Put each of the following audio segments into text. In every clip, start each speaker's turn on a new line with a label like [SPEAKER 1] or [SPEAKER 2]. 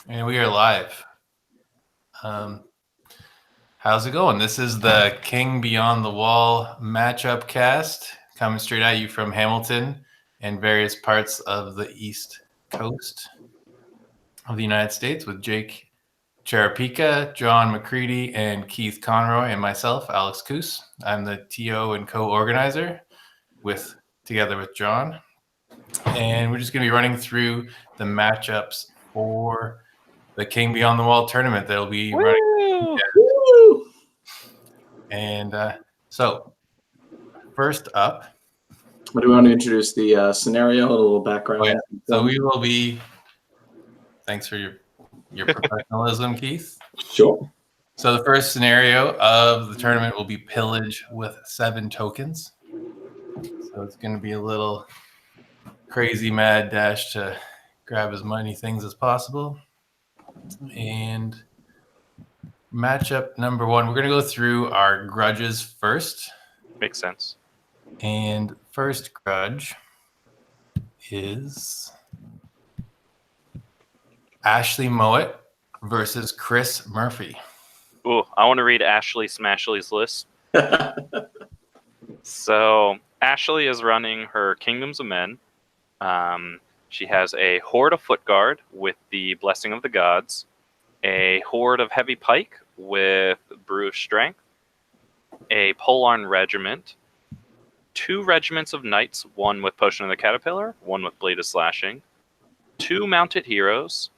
[SPEAKER 1] And we are live. How's it going? This is the King Beyond the Wall matchup cast coming straight at you from Hamilton and various parts of the East Coast of the United States with Jake Charapika, John McCready, and Keith Conroy, and myself, Alex Coos. I'm the TO and co-organizer together with John. And we're just going to be running through the matchups for the King Beyond the Wall tournament that'll be running. And so, first up,
[SPEAKER 2] what do we want to introduce the scenario, a little background?
[SPEAKER 1] Oh, yeah. So we will be. Thanks for your professionalism, Keith.
[SPEAKER 2] Sure.
[SPEAKER 1] So the first scenario of the tournament will be pillage with 7 tokens. So it's going to be a little crazy mad dash to grab as many things as possible. And matchup number 1, we're going to go through our grudges first.
[SPEAKER 3] Makes sense.
[SPEAKER 1] And first grudge is Ashley Mowat versus Chris Murphy.
[SPEAKER 3] Ooh, I want to read Ashley Smashley's list. So Ashley is running her Kingdoms of Men. She has a Horde of Foot Guard with the Blessing of the Gods, a Horde of Heavy Pike with Brew of Strength, a Polearm Regiment, 2 regiments of Knights, one with Potion of the Caterpillar, one with Blade of Slashing, 2 Mounted Heroes,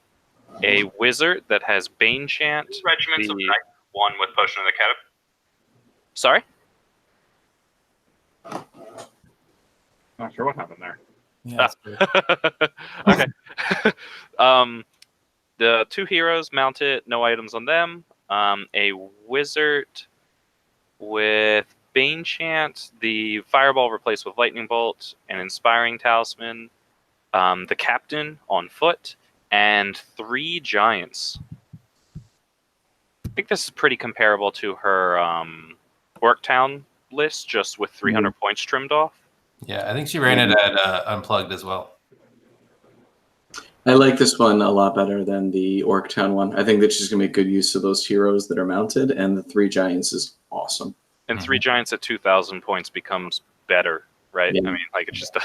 [SPEAKER 3] a Wizard that has Bane Chant,
[SPEAKER 4] 2 regiments of Knights, one with Potion of the Caterpillar.
[SPEAKER 3] Sorry?
[SPEAKER 4] Not sure what happened there.
[SPEAKER 1] Yeah,
[SPEAKER 3] okay. The 2 heroes mounted, no items on them. A Wizard with Bane Chant, the Fireball replaced with Lightning Bolt, an Inspiring Talisman, the Captain on foot, and 3 Giants. I think this is pretty comparable to her Orktown list, just with 300 points trimmed off.
[SPEAKER 1] Yeah, I think she ran it at Unplugged as well.
[SPEAKER 2] I like this one a lot better than the Orktown one. I think that she's going to make good use of those heroes that are mounted, and the 3 Giants is awesome.
[SPEAKER 3] And 3 Giants at 2,000 points becomes better, right?
[SPEAKER 2] Yeah.
[SPEAKER 3] I mean, like, it's just...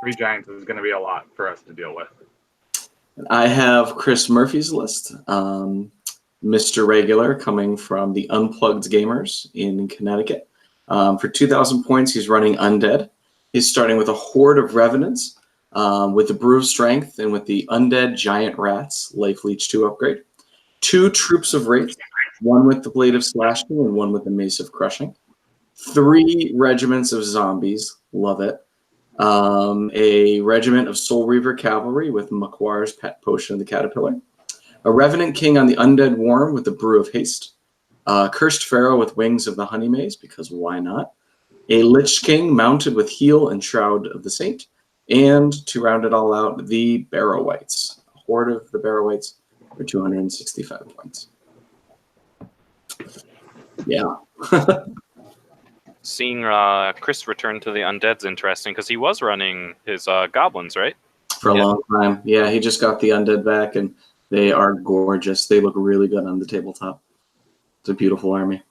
[SPEAKER 4] 3 Giants is going to be a lot for us to deal with.
[SPEAKER 2] I have Chris Murphy's list. Mr. Regular coming from the Unplugged Gamers in Connecticut. For 2,000 points, he's running Undead. He's starting with a Horde of Revenants, with the Brew of Strength, and with the Undead Giant Rats, Life Leech 2 upgrade. 2 Troops of Wraith, one with the Blade of Slashing and one with the Mace of Crushing. 3 Regiments of Zombies, love it. A Regiment of Soul Reaver Cavalry with Makwar's Pet Potion of the Caterpillar. A Revenant King on the Undead Worm with the Brew of Haste. Cursed Pharaoh with Wings of the Honey Maze, because why not? A Lich King mounted with Heal and Shroud of the Saint. And to round it all out, the Barrow-wights. A Horde of the Barrow-wights for 265 points. Yeah.
[SPEAKER 3] Seeing Chris return to the Undead's interesting, because he was running his Goblins, right?
[SPEAKER 2] For a long time. Yeah, he just got the Undead back, and they are gorgeous. They look really good on the tabletop. It's a beautiful army.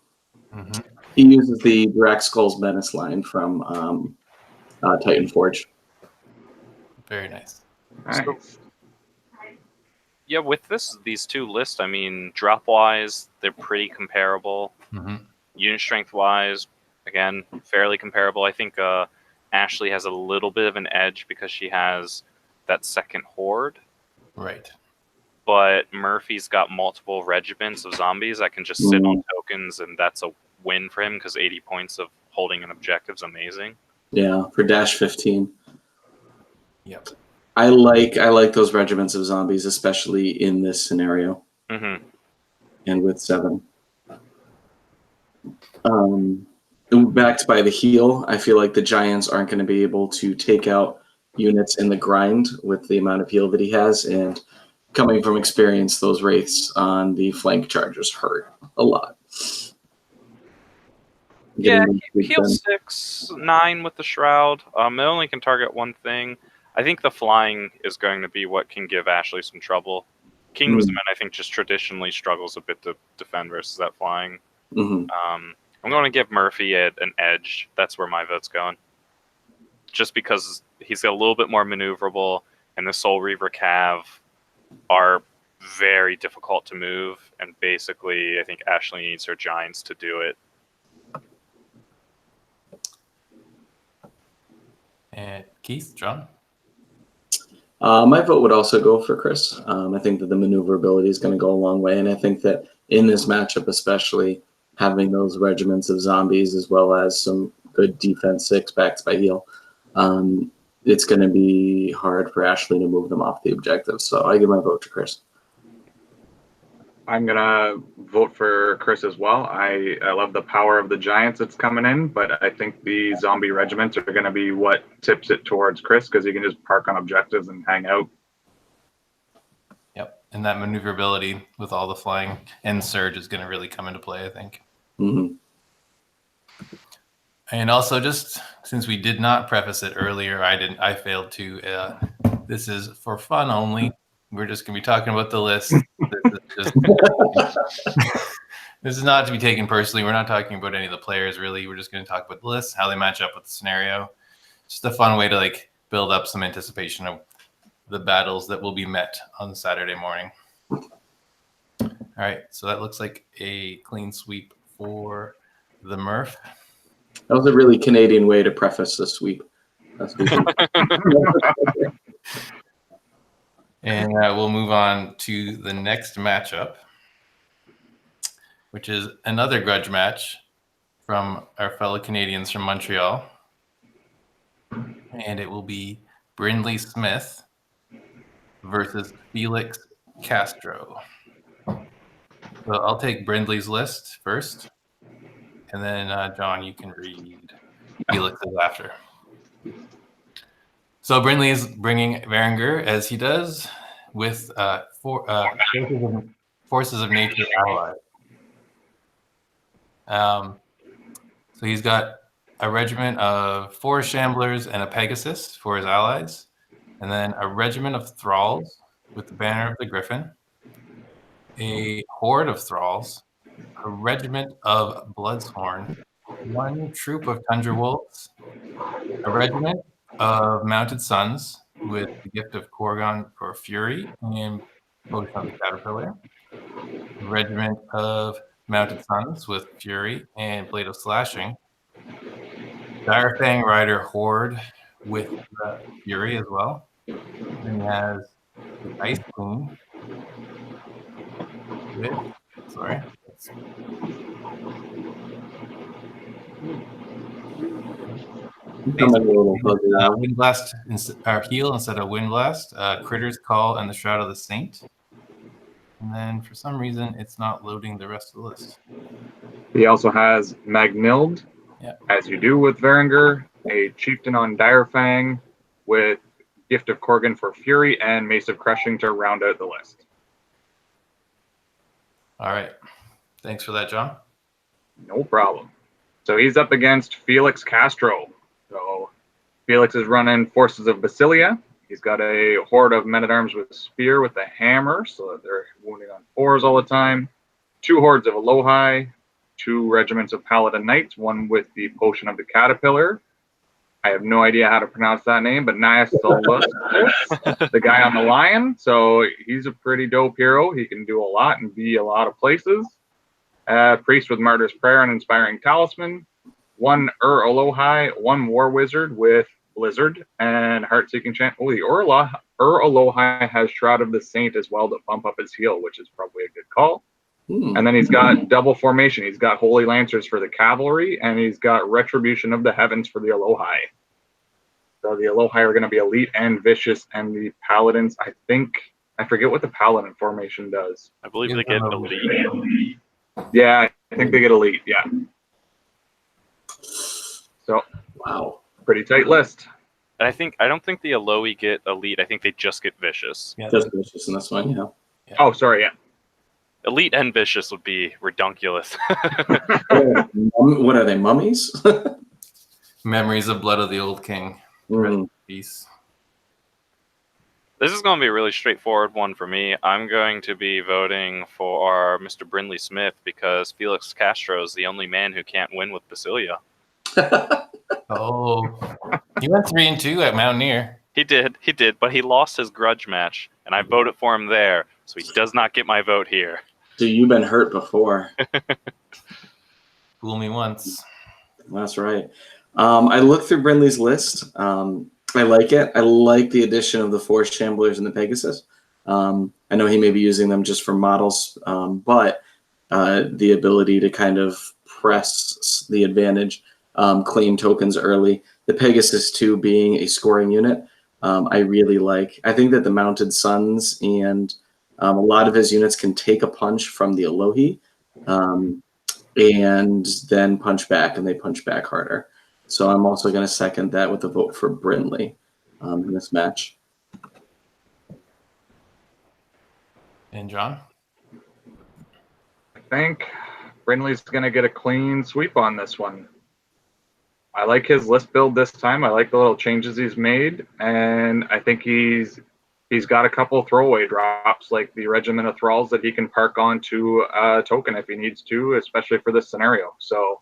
[SPEAKER 1] Mm-hmm.
[SPEAKER 2] He uses the Draxkull's Menace line from Titan Forge.
[SPEAKER 1] Very nice.
[SPEAKER 3] So, yeah, with these 2 lists, I mean, drop-wise, they're pretty comparable.
[SPEAKER 1] Mm-hmm.
[SPEAKER 3] Unit strength-wise, again, fairly comparable. I think Ashley has a little bit of an edge because she has that second Horde.
[SPEAKER 1] Right.
[SPEAKER 3] But Murphy's got multiple regiments of zombies that can just sit on tokens, and that's a win for him because 80 points of holding an objective is amazing.
[SPEAKER 2] Yeah, for Dash 15.
[SPEAKER 1] Yep.
[SPEAKER 2] I like those regiments of zombies, especially in this scenario.
[SPEAKER 3] Mm-hmm.
[SPEAKER 2] And with 7. Backed by the heal, I feel like the Giants aren't going to be able to take out units in the grind with the amount of heal that he has, and coming from experience, those Wraiths on the flank charges hurt a lot.
[SPEAKER 3] Yeah, heal 6, 9 with the Shroud. It only can target one thing. I think the flying is going to be what can give Ashley some trouble. Kingdoms of Men, I think, just traditionally struggles a bit to defend versus that flying.
[SPEAKER 2] Mhm.
[SPEAKER 3] I'm going to give Murphy an edge. That's where my vote's going. Just because he's a little bit more maneuverable, and the Soul Reaver Cav are very difficult to move, and basically, I think Ashley needs her Giants to do it.
[SPEAKER 1] And Keith, John?
[SPEAKER 2] My vote would also go for Chris. I think that the maneuverability is going to go a long way, and I think that in this matchup, especially having those regiments of zombies as well as some good defense six backed by heal, it's going to be hard for Ashley to move them off the objective. So I give my vote to Chris.
[SPEAKER 4] I'm gonna vote for Chris as well. I love the power of the Giants that's coming in, but I think the zombie regiments are gonna be what tips it towards Chris because he can just park on objectives and hang out.
[SPEAKER 1] Yep. And that maneuverability with all the flying and surge is going to really come into play, I think.
[SPEAKER 2] Mm-hmm.
[SPEAKER 1] And also, just since we did not preface it earlier, I failed to. This is for fun only. We're just going to be talking about the list. This is not to be taken personally. We're not talking about any of the players, really. We're just going to talk about the list, how they match up with the scenario. Just a fun way to build up some anticipation of the battles that will be met on Saturday morning. All right, so that looks like a clean sweep for the Murph.
[SPEAKER 2] That was a really Canadian way to preface the sweep.
[SPEAKER 1] And we'll move on to the next matchup, which is another grudge match from our fellow Canadians from Montreal. And it will be Brindley Smith versus Felix Castro. So I'll take Brindley's list first. And then, John, you can read Felix's after. So Brindley is bringing Varangur, as he does, with forces of nature allies. So he's got a regiment of 4 Shamblers and a Pegasus for his allies, and then a regiment of Thralls with the banner of the Griffin, a horde of Thralls, a regiment of Bloodshorn, 1 troop of Tundra Wolves, a regiment of Mounted Sons with the gift of Korgon for Fury and Potion of the Caterpillar, a regiment of Mounted Sons with Fury and Blade of Slashing, Direfang Rider Horde with Fury as well. And he has the Ice Queen with, Windblast heal instead of Windblast, Critter's Call, and the Shroud of the Saint. And then for some reason, it's not loading the rest of the list.
[SPEAKER 4] He also has Magnild, as you do with Varangur, a chieftain on Direfang with Gift of Korgan for Fury and Mace of Crushing to round out the list.
[SPEAKER 1] All right. Thanks for that, John.
[SPEAKER 4] No problem. So he's up against Felix Castro. So Felix is running forces of Basilia. He's got a horde of men-at-arms with a spear with a hammer, so that they're wounding on 4s all the time. 2 hordes of Alohi, 2 regiments of Paladin Knights, 1 with the Potion of the Caterpillar. I have no idea how to pronounce that name, but Nias the guy on the lion. So he's a pretty dope hero. He can do a lot and be a lot of places. Priest with Martyr's Prayer and Inspiring Talisman. 1 Alohi, 1 War Wizard with Blizzard and Heart-Seeking Chant. Oh, the Alohi has Shroud of the Saint as well to bump up his heal, which is probably a good call. And then he's got double formation. He's got Holy Lancers for the cavalry, and he's got Retribution of the Heavens for the Alohi. So the Alohi are going to be elite and vicious, and the Paladins, I forget what the Paladin formation does.
[SPEAKER 3] I believe they get elite.
[SPEAKER 4] Yeah, I think they get elite, yeah. So,
[SPEAKER 2] wow.
[SPEAKER 4] Pretty tight list.
[SPEAKER 3] And I don't think the Alohi get elite. I think they just get vicious.
[SPEAKER 1] Yeah.
[SPEAKER 2] Just vicious in this one, yeah.
[SPEAKER 4] Oh, sorry, yeah.
[SPEAKER 3] Elite and vicious would be redunculous.
[SPEAKER 2] What are they, mummies?
[SPEAKER 1] Memories of Blood of the Old King. Rest in peace.
[SPEAKER 3] This is going to be a really straightforward one for me. I'm going to be voting for Mr. Brindley Smith because Felix Castro is the only man who can't win with Basilia.
[SPEAKER 1] Oh, he went 3-2 at Mountaineer.
[SPEAKER 3] He did, but he lost his grudge match, and I voted for him there, so he does not get my vote here.
[SPEAKER 2] Dude, you've been hurt before.
[SPEAKER 1] Fool me once.
[SPEAKER 2] That's right. I looked through Brindley's list. I like it. I like the addition of the 4 Shamblers and the Pegasus. I know he may be using them just for models, but the ability to kind of press the advantage, claim tokens early. The Pegasus, too, being a scoring unit, I really like. I think that the Mounted Suns and a lot of his units can take a punch from the Alohi and then punch back, and they punch back harder. So I'm also going to second that with a vote for Brindley in this match.
[SPEAKER 1] And John?
[SPEAKER 4] I think Brindley's going to get a clean sweep on this one. I like his list build this time. I like the little changes he's made, and I think he's got a couple throwaway drops, like the Regiment of Thralls that he can park onto a token if he needs to, especially for this scenario. So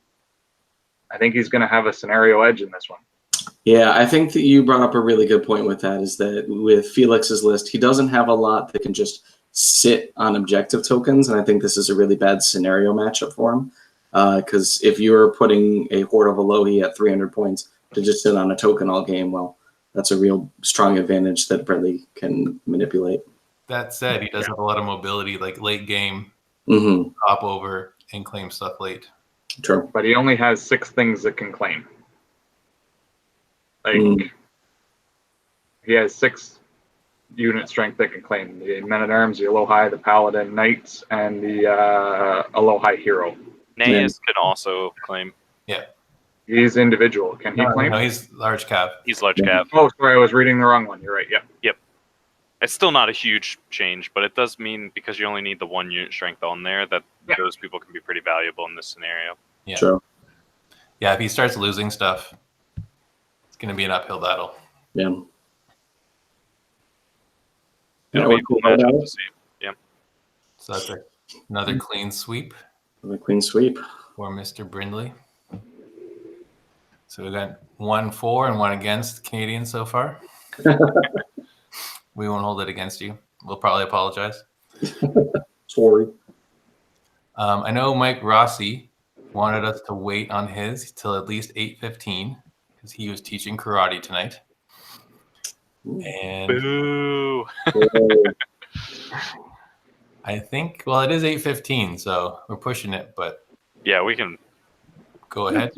[SPEAKER 4] I think he's going to have a scenario edge in this one.
[SPEAKER 2] Yeah, I think that you brought up a really good point with that, is that with Felix's list, he doesn't have a lot that can just sit on objective tokens, and I think this is a really bad scenario matchup for him. Because if you're putting a Horde of Alohi at 300 points to just sit on a token all game, well, that's a real strong advantage that Brindley can manipulate.
[SPEAKER 1] That said, he does have a lot of mobility, like late game, hop over and claim stuff late.
[SPEAKER 2] True.
[SPEAKER 4] But he only has 6 things that can claim. Like, he has 6 unit strength that can claim. The Men-at-Arms, the Alohi, the Paladin, Knights, and the Alohi Hero.
[SPEAKER 3] Naeus can also claim.
[SPEAKER 1] Yeah.
[SPEAKER 4] He's individual. Can he claim?
[SPEAKER 1] No, he's large cap.
[SPEAKER 3] He's large cap.
[SPEAKER 4] Oh, sorry, I was reading the wrong one. You're right. Yep.
[SPEAKER 3] It's still not a huge change, but it does mean because you only need the 1 unit strength on there that those people can be pretty valuable in this scenario.
[SPEAKER 1] Yeah.
[SPEAKER 2] True.
[SPEAKER 1] Yeah, if he starts losing stuff, it's going to be an uphill battle.
[SPEAKER 2] Yeah.
[SPEAKER 3] It'll be a cool matchup to see. Yeah.
[SPEAKER 1] So that's another clean sweep
[SPEAKER 2] The Queen Sweep.
[SPEAKER 1] for Mr. Brindley. So we got 1 for and 1 against Canadian so far. We won't hold it against you. We'll probably apologize.
[SPEAKER 2] Sorry.
[SPEAKER 1] I know Mike Rossi wanted us to wait on his till at least 8:15 because he was teaching karate tonight. And
[SPEAKER 3] Boo!
[SPEAKER 1] I think, well, it is 8:15, so we're pushing it, but
[SPEAKER 3] Yeah, we can.
[SPEAKER 1] go ahead.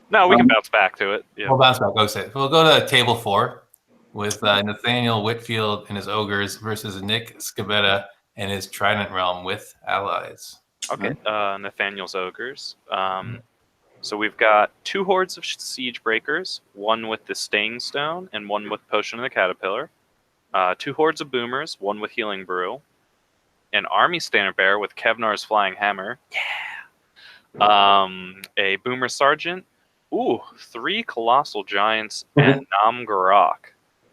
[SPEAKER 3] No, we can bounce back to it. Yeah.
[SPEAKER 1] We'll bounce back. We'll go to table 4 with Nathaniel Whitfield and his Ogres versus Nick Scabetta and his Trident Realm with allies.
[SPEAKER 3] Okay. Nathaniel's Ogres. So we've got 2 hordes of Siege Breakers, 1 with the Staying Stone and 1 with Potion of the Caterpillar. 2 hordes of Boomers, 1 with Healing Brew. An Army Standard Bearer with Kevnar's Flying Hammer. Yeah. A Boomer Sergeant. Ooh, 3 Colossal Giants and Namgarak.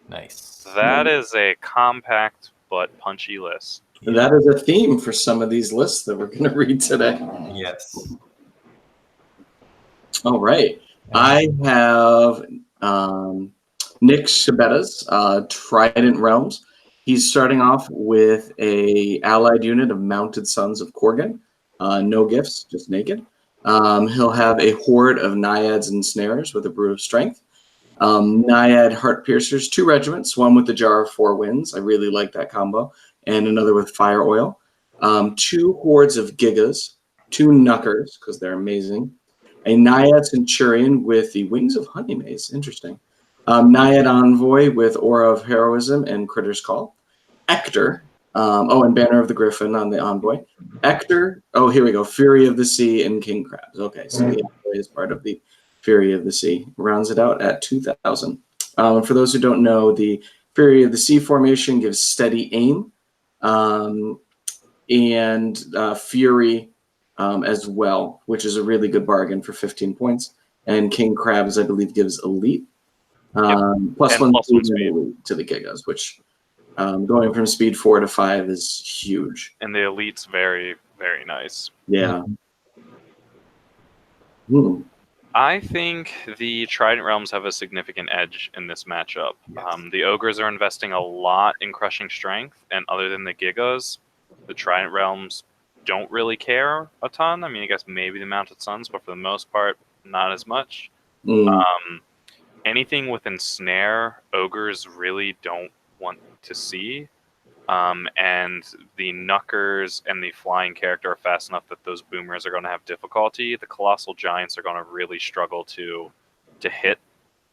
[SPEAKER 1] Nice.
[SPEAKER 3] That is a compact but punchy list.
[SPEAKER 2] That is a theme for some of these lists that we're going to read today.
[SPEAKER 1] Yes.
[SPEAKER 2] All right. I have Nick Shabetta's Trident Realms. He's starting off with a allied unit of Mounted Sons of Korgan. No gifts, just naked. He'll have a horde of Naiads and Snares with a Brew of Strength. Naiad Heart Piercers, 2 regiments, 1 with the Jar of 4 Winds. I really like that combo. And another with Fire Oil. 2 hordes of Gigas, 2 Knuckers, because they're amazing. A Naiad Centurion with the Wings of Honeymaze. Interesting. Naiad Envoy with Aura of Heroism and Critter's Call. Ector. And Banner of the Griffin on the Envoy. Ector. Oh, here we go. Fury of the Sea and King Crabs. Okay, so the Envoy is part of the Fury of the Sea. Rounds it out at 2,000. For those who don't know, the Fury of the Sea formation gives steady aim and Fury as well, which is a really good bargain for 15 points. And King Crabs, I believe, gives elite. Plus
[SPEAKER 3] and
[SPEAKER 2] one
[SPEAKER 3] plus 1
[SPEAKER 2] speed
[SPEAKER 3] speed.
[SPEAKER 2] to the Gigas, which Going from speed 4 to 5 is huge.
[SPEAKER 3] And the elite's very, very nice.
[SPEAKER 2] Yeah. Hmm.
[SPEAKER 3] I think the Trident Realms have a significant edge in this matchup.
[SPEAKER 1] Yes.
[SPEAKER 3] The Ogres are investing a lot in crushing strength, and other than the Gigas, the Trident Realms don't really care a ton. I mean, I guess maybe the Mounted Suns, but for the most part, not as much.
[SPEAKER 2] Mm.
[SPEAKER 3] Anything with Ensnare, Ogres really don't want to see. And the Knuckers and the Flying character are fast enough that those Boomers are going to have difficulty. The Colossal Giants are going to really struggle to hit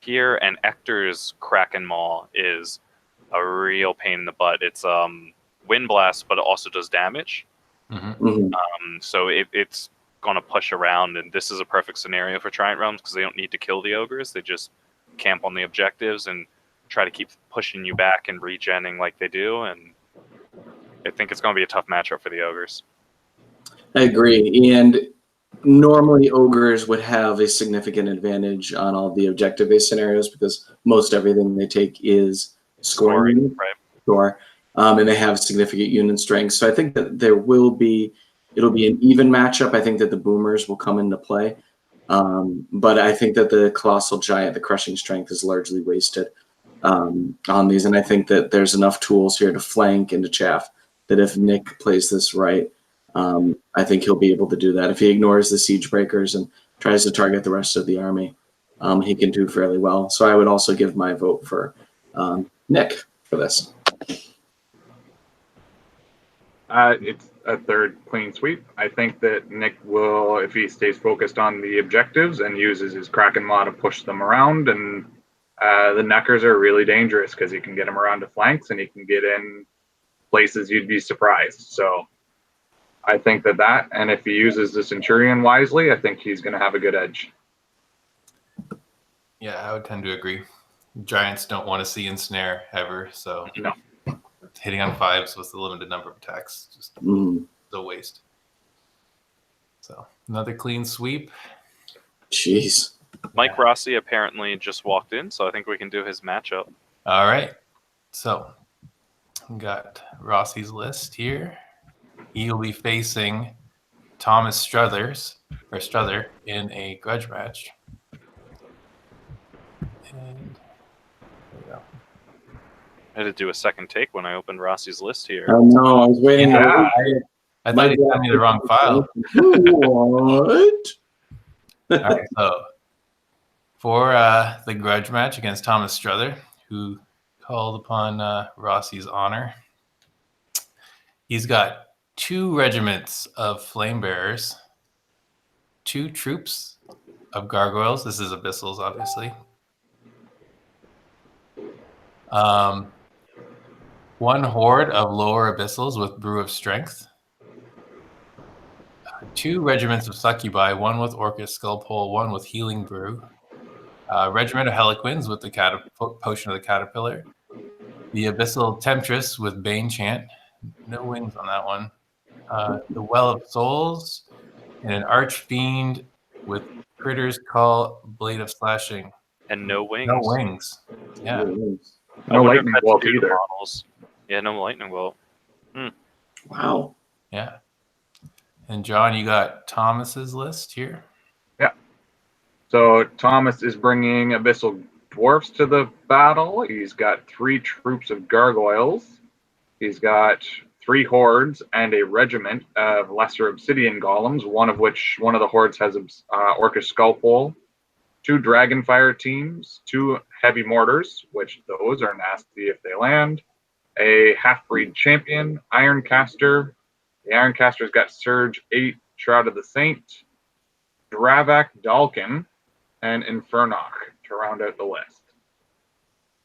[SPEAKER 3] here, and Ector's Kraken Maw is a real pain in the butt. It's Wind Blast, but it also does damage.
[SPEAKER 2] Mhm.
[SPEAKER 3] So it's going to push around, and this is a perfect scenario for Trident Realms because they don't need to kill the Ogres. They just camp on the objectives and try to keep pushing you back and regenning like they do, and I think it's going to be a tough matchup for the Ogres.
[SPEAKER 2] I agree. And normally ogres would have a significant advantage on all the objective-based scenarios because most everything they take is scoring.
[SPEAKER 3] Right?
[SPEAKER 2] Sure. And they have significant unit strength. So I think that it'll be an even matchup. I think that the boomers will come into play. But I think that the colossal giant, the crushing strength, is largely wasted on these. And I think that there's enough tools here to flank and to chaff that if Nick plays this right, I think he'll be able to do that. If he ignores the siege breakers and tries to target the rest of the army, he can do fairly well. So I would also give my vote for Nick for this.
[SPEAKER 4] It's a third clean sweep. I think that Nick will, if he stays focused on the objectives and uses his Kraken Maw to push them around, and the Knuckers are really dangerous because he can get them around to flanks and he can get in places you'd be surprised. So I think that, and if he uses the Centurion wisely, I think he's going to have a good edge.
[SPEAKER 1] Yeah, I would tend to agree. Giants don't want to see Ensnare ever, so
[SPEAKER 4] No.
[SPEAKER 1] hitting on 5s with a limited number of attacks just a waste. So another clean sweep.
[SPEAKER 2] Jeez.
[SPEAKER 3] Mike Rossi apparently just walked in, so I think we can do his matchup.
[SPEAKER 1] All right. So we got Rossi's list here. He'll be facing Thomas Struther in a grudge match. And there we go.
[SPEAKER 3] I had to do a second take when I opened Rossi's list here.
[SPEAKER 2] Oh no, I was waiting.
[SPEAKER 4] Yeah.
[SPEAKER 1] I thought he sent me the wrong file.
[SPEAKER 2] What?
[SPEAKER 1] All right, so for the grudge match against Thomas Struther, who called upon Rossi's honor, he's got 2 regiments of flame bearers, 2 troops of gargoyles. This is abyssals, obviously. 1 horde of lower abyssals with brew of strength. 2 regiments of succubi, 1 with Orcus Skullpole, 1 with healing brew. Regiment of Heliquins with the potion of the caterpillar. The abyssal temptress with Bane Chant. No wings on that one. The Well of Souls, and an Archfiend with Critter's Call, Blade of Slashing.
[SPEAKER 3] And no wings.
[SPEAKER 1] No wings. Yeah.
[SPEAKER 4] No lightning bolt either.
[SPEAKER 3] Models. Yeah, no lightning bolt.
[SPEAKER 2] Wow.
[SPEAKER 1] Yeah. And John, you got Thomas's list here?
[SPEAKER 4] Yeah. So Thomas is bringing abyssal dwarfs to the battle. He's got 3 troops of gargoyles. He's got 3 hordes and a regiment of lesser obsidian golems, one of the hordes has Orcus Skullpole, 2 dragonfire teams, 2 heavy mortars, which those are nasty if they land, a half-breed champion, Ironcaster. The Ironcaster's got Surge 8, Shroud of the Saint, Dravak Dalkin, and Infernoch to round out the list.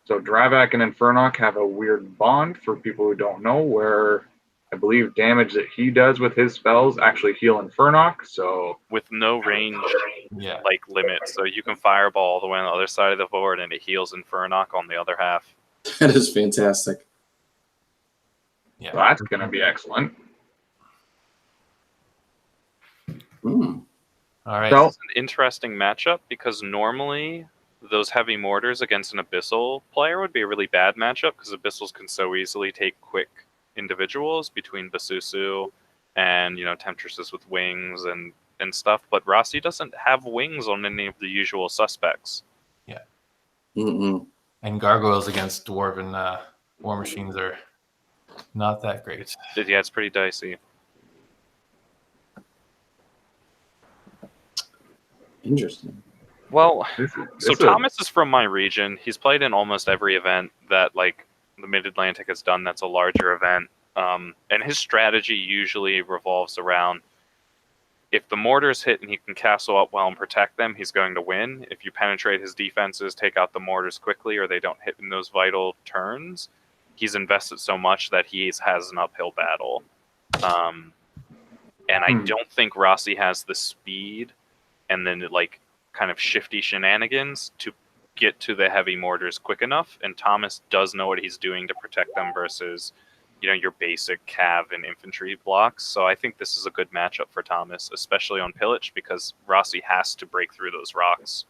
[SPEAKER 4] So Dravak and Infernoch have a weird bond for people who don't know, where I believe damage that he does with his spells actually heal Infernoch. So
[SPEAKER 3] With no range
[SPEAKER 1] Yeah.
[SPEAKER 3] limit, so you can fireball all the way on the other side of the board, and it heals Infernoch on the other half.
[SPEAKER 2] That is fantastic.
[SPEAKER 1] Yeah.
[SPEAKER 4] that's going to be excellent.
[SPEAKER 2] Mm.
[SPEAKER 1] All right.
[SPEAKER 4] So-
[SPEAKER 3] It's an interesting matchup because normally those heavy mortars against an Abyssal player would be a really bad matchup because Abyssals can so easily take quick individuals between Basusu and Temptresses with wings and stuff. But Rossi doesn't have wings on any of the usual suspects.
[SPEAKER 2] Mm-mm.
[SPEAKER 1] And gargoyles against dwarven war machines are not that great.
[SPEAKER 3] Yeah, it's pretty dicey.
[SPEAKER 2] Interesting.
[SPEAKER 3] Well,
[SPEAKER 4] This
[SPEAKER 3] Thomas is from my region. He's played in almost every event that like the Mid-Atlantic has done that's a larger event. And his strategy usually revolves around if the mortars hit and he can castle up well and protect them, he's going to win. If you penetrate his defenses, take out the mortars quickly, or they don't hit in those vital turns, he's invested so much that he has an uphill battle. And I don't think Rossi has the speed and then like kind of shifty shenanigans to get to the heavy mortars quick enough. And Thomas does know what he's doing to protect them versus your basic cav and infantry blocks. So I think this is a good matchup for Thomas, especially on Pillage, because Rossi has to break through those rocks.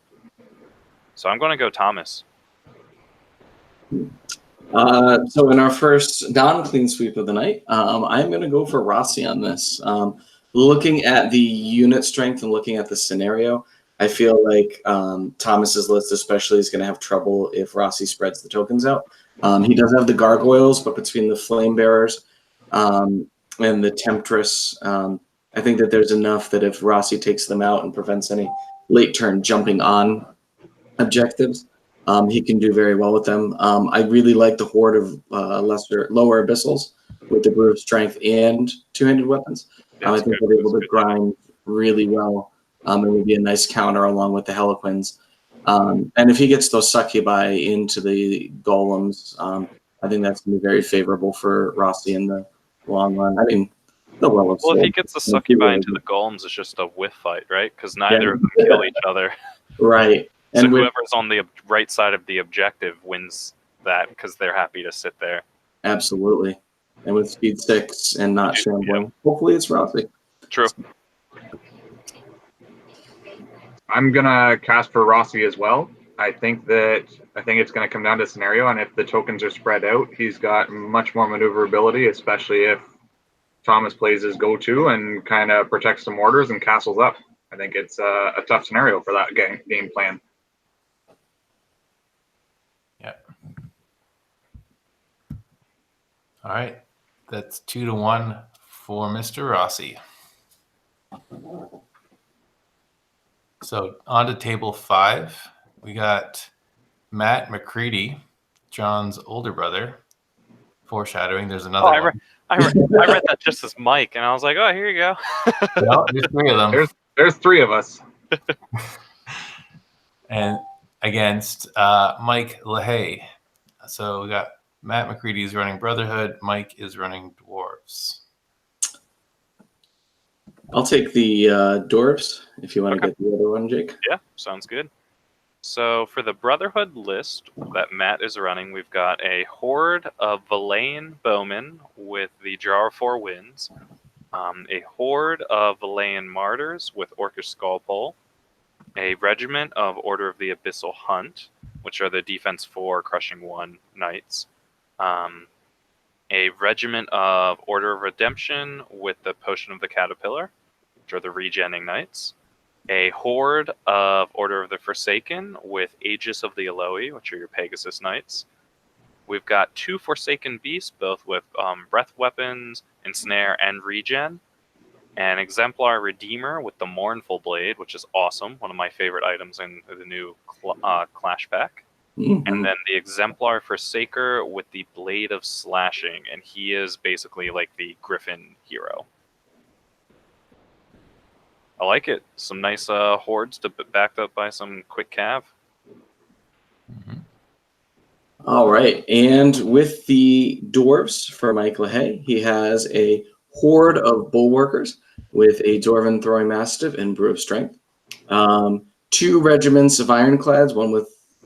[SPEAKER 3] So I'm going to go Thomas.
[SPEAKER 2] So in our first non-clean sweep of the night, I'm going to go for Rossi on this. Looking at the unit strength and looking at the scenario, I feel like Thomas's list especially is going to have trouble if Rossi spreads the tokens out. He does have the gargoyles, but between the flame bearers and the temptress, I think that there's enough that if Rossi takes them out and prevents any late turn jumping on objectives, he can do very well with them. I really like the horde of lower abyssals with the brew of strength and two-handed weapons. I think they're able to grind really well. It would be a nice counter along with the Heliquins. And if he gets those succubi into the golems, I think that's going to be very favorable for Rossi in the long run. I mean,
[SPEAKER 3] well, if he gets the succubi into the golems, it's just a whiff fight, right? Because neither of them kill each other.
[SPEAKER 2] Right.
[SPEAKER 3] So whoever's on the right side of the objective wins that because they're happy to sit there.
[SPEAKER 2] Absolutely. And with speed 6 and not shambling, hopefully it's Rossi.
[SPEAKER 3] True.
[SPEAKER 4] I'm gonna cast for Rossi as well. I think it's gonna come down to scenario, and if the tokens are spread out, he's got much more maneuverability, especially if Thomas plays his go-to and kind of protects the mortars and castles up. I think it's a tough scenario for that game plan.
[SPEAKER 1] Yeah. All right. That's 2-1 for Mr. Rossi. So on to table 5, we got Matt McCready, John's older brother. Foreshadowing, there's another one.
[SPEAKER 3] I read that just as Mike, and I was like, oh, here you go.
[SPEAKER 1] Well, there's 3 of them.
[SPEAKER 4] There's 3 of us.
[SPEAKER 1] And against Mike LaHaye. So we got Matt McCready is running Brotherhood. Mike is running Dwarves.
[SPEAKER 2] I'll take the dwarves if you want to get the other one, Jake.
[SPEAKER 3] Yeah, sounds good. So for the Brotherhood list that Matt is running, we've got a horde of Valayan bowmen with the Jar of 4 Winds, a horde of Valayan martyrs with Orcish Skullpole, a regiment of Order of the Abyssal Hunt, which are the defense 4, crushing 1 knights, a regiment of Order of Redemption with the Potion of the Caterpillar, which are the regenning knights, a horde of Order of the Forsaken with Aegis of the Eloi, which are your Pegasus knights. We've got 2 Forsaken beasts, both with breath weapons, ensnare, and regen. An Exemplar Redeemer with the Mournful Blade, which is awesome, one of my favorite items in the new Clash pack.
[SPEAKER 2] Mm-hmm.
[SPEAKER 3] And then the Exemplar Forsaker with the Blade of Slashing, and he is basically like the Griffin hero. I like it. Some nice hordes backed up by some quick cav.
[SPEAKER 1] Mm-hmm.
[SPEAKER 2] All right. And with the dwarves for Mike LaHaye, he has a horde of bulwarkers with a Dwarven Throwing Mastiff and Brew of Strength. 2 regiments of Ironclads,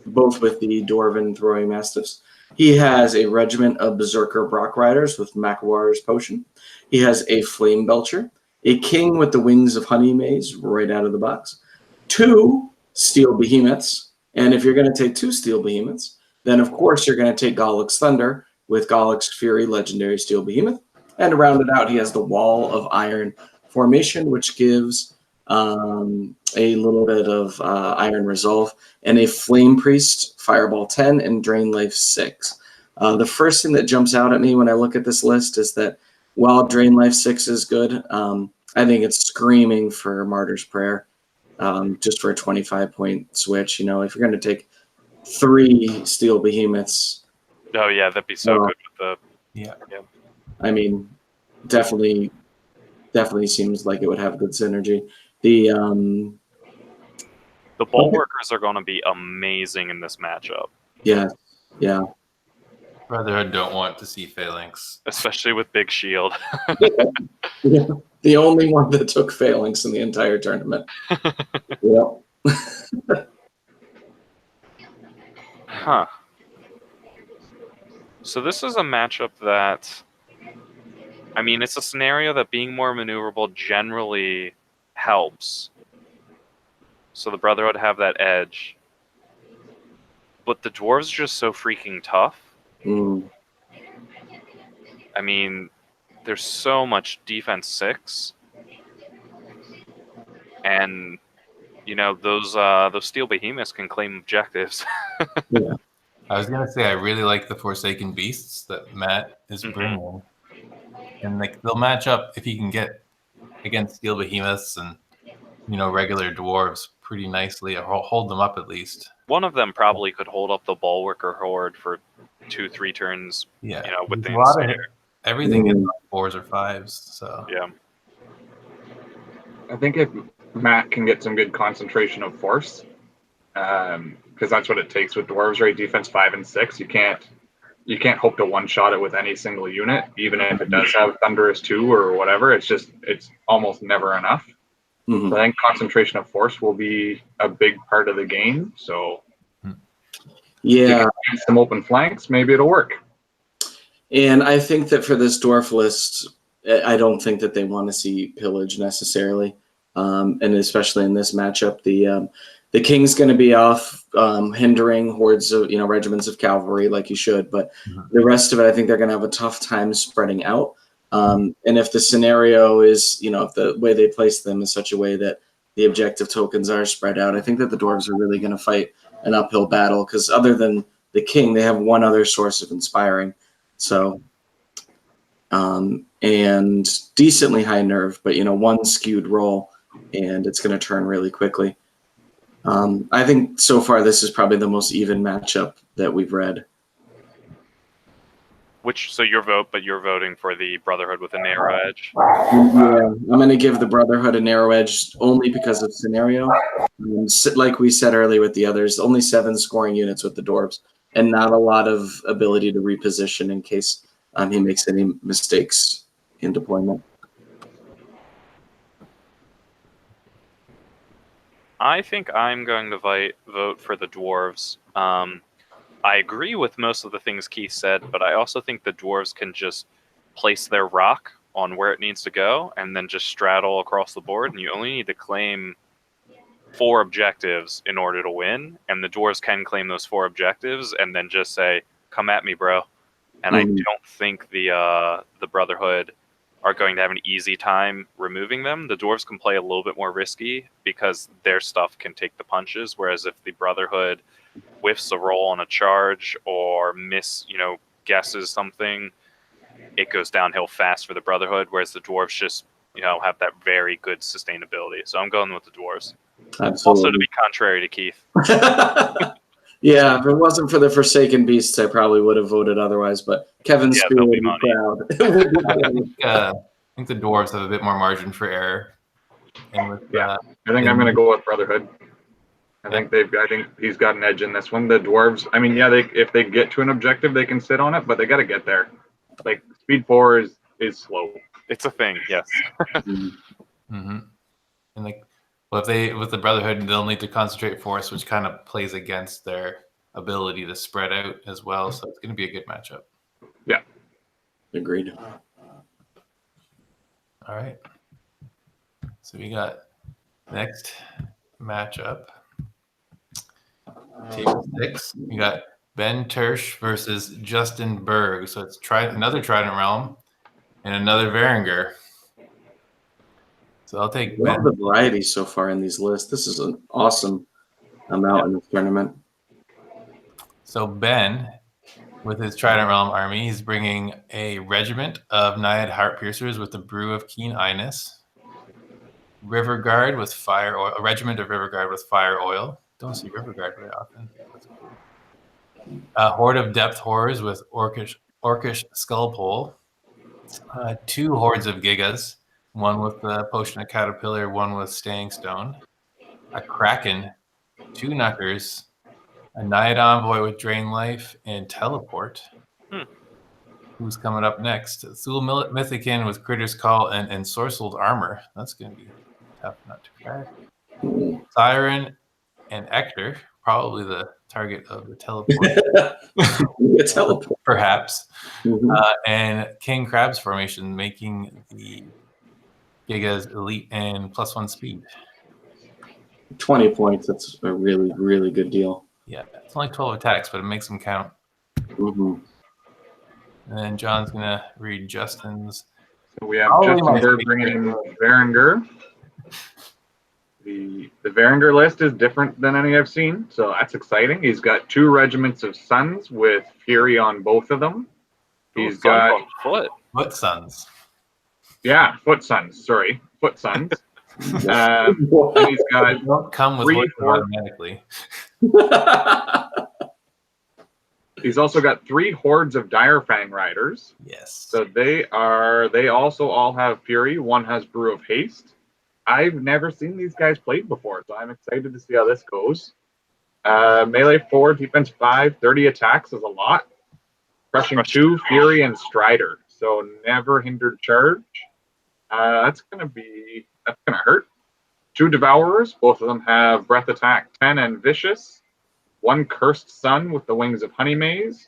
[SPEAKER 2] both with the Dwarven Throwing Mastiffs. He has a regiment of Berserker Brock Riders with Macawar's Potion. He has a Flame Belcher, a King with the Wings of Honey Maze right out of the box, 2 Steel Behemoths, And if you're going to take 2 Steel Behemoths, then of course you're going to take Gollux Thunder with Gollux Fury Legendary Steel Behemoth. And to round it out, he has the Wall of Iron formation, which gives a little bit of Iron Resolve, and a Flame Priest, Fireball 10, and Drain Life 6. The first thing that jumps out at me when I look at this list is that while Drain Life 6 is good, I think it's screaming for Martyr's Prayer, just for a 25-point switch. If you're going to take 3 Steel Behemoths.
[SPEAKER 3] Oh yeah, that'd be so good with the.
[SPEAKER 1] Yeah.
[SPEAKER 2] I mean, definitely seems like it would have good synergy. The
[SPEAKER 3] Bulwarkers are going to be amazing in this matchup.
[SPEAKER 2] Yeah.
[SPEAKER 1] Brotherhood don't want to see Phalanx.
[SPEAKER 3] Especially with Big Shield.
[SPEAKER 2] Yeah. The only one that took Phalanx in the entire tournament. Yeah.
[SPEAKER 3] Huh. So this is a matchup that, I mean, it's a scenario that being more maneuverable generally helps. So the Brotherhood have that edge. But the Dwarves are just so freaking tough.
[SPEAKER 2] Mm.
[SPEAKER 3] I mean, there's so much defense 6. And, those Steel Behemoths can claim objectives.
[SPEAKER 2] Yeah.
[SPEAKER 1] I was gonna say I really like the Forsaken Beasts that Matt is bringing, and they'll match up if he can get against Steel Behemoths and regular dwarves pretty nicely, or hold them up at least.
[SPEAKER 3] One of them probably could hold up the Bulwarker Horde for 2-3 turns.
[SPEAKER 1] Yeah,
[SPEAKER 3] with the
[SPEAKER 1] a lot of
[SPEAKER 3] Ensnare.
[SPEAKER 1] everything is on 4s or 5s. So
[SPEAKER 3] Yeah.
[SPEAKER 4] I think if Matt can get some good concentration of force, because that's what it takes with dwarves, right? Defense 5 and 6. You can't hope to one-shot it with any single unit, even if it does have Thunderous 2 or whatever. It's almost never enough.
[SPEAKER 2] Mhm.
[SPEAKER 4] So I think concentration of force will be a big part of the game. So
[SPEAKER 2] Yeah.
[SPEAKER 4] some open flanks, maybe it'll work.
[SPEAKER 2] And I think that for this dwarf list, I don't think that they want to see pillage necessarily, and especially in this matchup, the king's going to be off, hindering hordes of regiments of cavalry like you should, but the rest of it, I think they're going to have a tough time spreading out. And if the scenario is, if the way they place them is such a way that the objective tokens are spread out, I think that the dwarves are really going to fight an uphill battle, because other than the king, they have one other source of inspiring. So, and decently high nerve, but one skewed roll, and it's going to turn really quickly. I think so far this is probably the most even matchup that we've read.
[SPEAKER 3] So your vote, but you're voting for the Brotherhood with a narrow edge.
[SPEAKER 2] Yeah, I'm going to give the Brotherhood a narrow edge only because of scenario. Like we said earlier with the others, only 7 scoring units with the dwarves, and not a lot of ability to reposition in case he makes any mistakes in deployment.
[SPEAKER 3] I think I'm going to vote for the Dwarves. I agree with most of the things Keith said, but I also think the Dwarves can just place their rock on where it needs to go and then just straddle across the board, and you only need to claim 4 objectives in order to win, and the Dwarves can claim those 4 objectives and then just say, come at me, bro. And I don't think the Brotherhood are going to have an easy time removing them. The Dwarves can play a little bit more risky because their stuff can take the punches, whereas if the Brotherhood whiffs a roll on a charge or guesses something, it goes downhill fast for the Brotherhood, whereas the Dwarves just have that very good sustainability. So I'm going with the Dwarves.
[SPEAKER 2] Absolutely.
[SPEAKER 3] Also to be contrary to Keith.
[SPEAKER 2] Yeah, if it wasn't for the Forsaken Beasts, I probably would have voted otherwise, but Kevin's spirit would be proud.
[SPEAKER 1] I think the dwarves have a bit more margin for error. And with,
[SPEAKER 4] I think I'm going to go with Brotherhood. I think he's got an edge in this one. The dwarves, I mean, if they get to an objective, they can sit on it, but they got to get there. Like speed 4 is slow.
[SPEAKER 3] It's a thing, yes.
[SPEAKER 1] And with the Brotherhood, they'll need to concentrate force, which kind of plays against their ability to spread out as well. So it's going to be a good matchup.
[SPEAKER 4] Yeah,
[SPEAKER 2] agreed.
[SPEAKER 1] All right. So we got next matchup. Team of 6. You got Ben Tersch versus Justin Berg. So it's another Trident Realm and another Varangur. So I'll take
[SPEAKER 2] Love
[SPEAKER 1] Ben.
[SPEAKER 2] the variety so far in these lists. This is an awesome amount in this tournament.
[SPEAKER 1] So Ben, with his Trident Realm army, he's bringing a regiment of Naiad Heart Piercers with the Brew of Keen Eyeness. River Guard with fire oil, a regiment of River Guard with fire oil. Don't see River Guard very often. A horde of Depth Horrors with Orcish Skull Pole. 2 hordes of Gigas, one with the Potion of Caterpillar, one with Staying Stone. A Kraken, 2 Knuckers, a Naiad Envoy with Drain Life and Teleport. Who's coming up next? Thule Mythican with Critter's Call and Ensorcelled Armor. That's going to be tough not to crack. Siren and Ector, probably the target of the teleport.
[SPEAKER 2] It's teleport.
[SPEAKER 1] Perhaps.
[SPEAKER 2] Mhm.
[SPEAKER 1] And King Crab's formation, making the Gigas elite and +1 speed.
[SPEAKER 2] 20 points. That's a really, really good deal.
[SPEAKER 1] Yeah, it's only 12 attacks, but it makes them count.
[SPEAKER 2] Mhm.
[SPEAKER 1] And then John's going to read Justin's.
[SPEAKER 4] So we have
[SPEAKER 1] Oh,
[SPEAKER 4] Justin
[SPEAKER 1] my
[SPEAKER 4] Berg bringing in Varangur. The Varangur list is different than any I've seen, so that's exciting. He's got 2 regiments of Suns with Fury on both of them. He's got
[SPEAKER 3] foot.
[SPEAKER 1] Foot Sons.
[SPEAKER 4] Foot Suns. Sorry, Foot Suns. And he's got
[SPEAKER 1] They don't come with
[SPEAKER 4] 3
[SPEAKER 1] horses
[SPEAKER 4] hordes.
[SPEAKER 1] automatically.
[SPEAKER 4] He's also got 3 hordes of Direfang riders.
[SPEAKER 1] Yes.
[SPEAKER 4] So they also all have Fury. One has Brew of Haste. I've never seen these guys played before, so I'm excited to see how this goes. Melee 4, defense 5, 30 attacks is a lot. Crushing 2, Fury, and Strider. So never hindered charge. That's gonna hurt. 2 Devourers, both of them have Breath Attack 10 and Vicious. 1 Cursed Sun with the Wings of Honey Maze.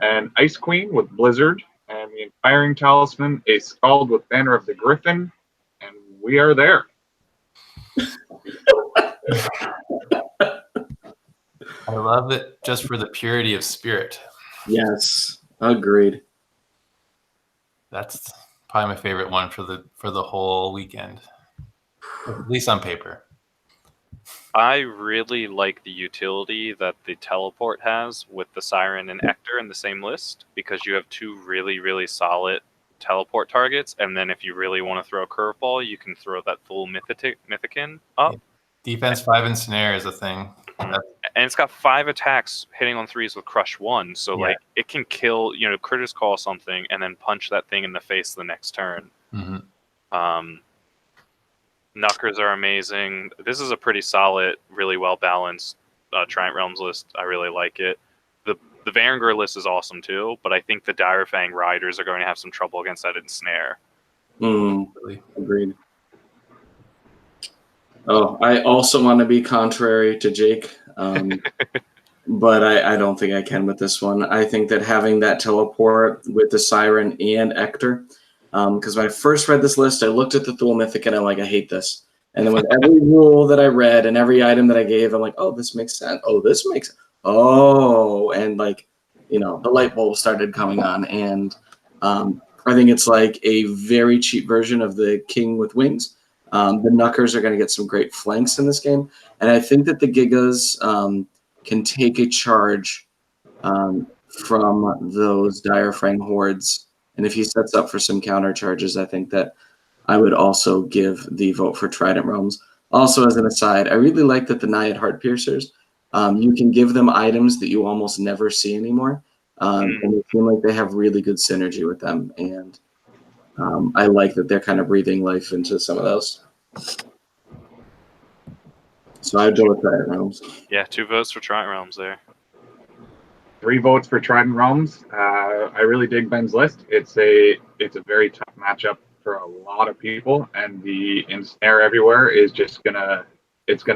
[SPEAKER 4] An Ice Queen with Blizzard. And the Inspiring Talisman, a Scald with Banner of the Griffin. And we are there.
[SPEAKER 1] I love it just for the purity of spirit.
[SPEAKER 2] Yes, agreed.
[SPEAKER 1] That's probably my favorite one for the whole weekend, at least on paper.
[SPEAKER 3] I really like the utility that the teleport has with the Siren and Ector in the same list, because you have 2 really, really solid teleport targets, and then if you really want to throw a curveball, you can throw that full Mythican up.
[SPEAKER 1] Defense 5 and Snare is a thing.
[SPEAKER 3] And it's got 5 attacks hitting on 3s with Crush 1, so
[SPEAKER 1] Yeah.
[SPEAKER 3] like it can kill, Critters Call something and then punch that thing in the face the next turn.
[SPEAKER 1] Mm-hmm.
[SPEAKER 3] Knuckers are amazing. This is a pretty solid, really well balanced Trident Realms list. I really like it. The Varangur list is awesome too, but I think the Direfang Riders are going to have some trouble against that Ensnare.
[SPEAKER 1] Really.
[SPEAKER 2] Agreed. Oh, I also want to be contrary to Jake, but I don't think I can with this one. I think that having that teleport with the Siren and Ector, because when I first read this list, I looked at the Thule Mythic and I'm like, I hate this. And then with every rule that I read and every item that I gave, I'm like, oh, this makes sense. Oh, this makes sense. Oh, and the light bulb started coming on. And I think it's like a very cheap version of the King with Wings. The Knuckers are going to get some great flanks in this game. And I think that the Gigas can take a charge from those Direfang hordes. And if he sets up for some counter charges, I think that I would also give the vote for Trident Realms. Also, as an aside, I really like that the Naiad Heart Piercers, you can give them items that you almost never see anymore. And it seems like they have really good synergy with them. And I like that they're kind of breathing life into some of those. So I'd go with Trident Realms.
[SPEAKER 3] Yeah, 2 votes for Trident Realms there.
[SPEAKER 4] 3 votes for Trident Realms. I really dig Ben's list. It's a very tough matchup for a lot of people, and the Ensnare everywhere is just gonna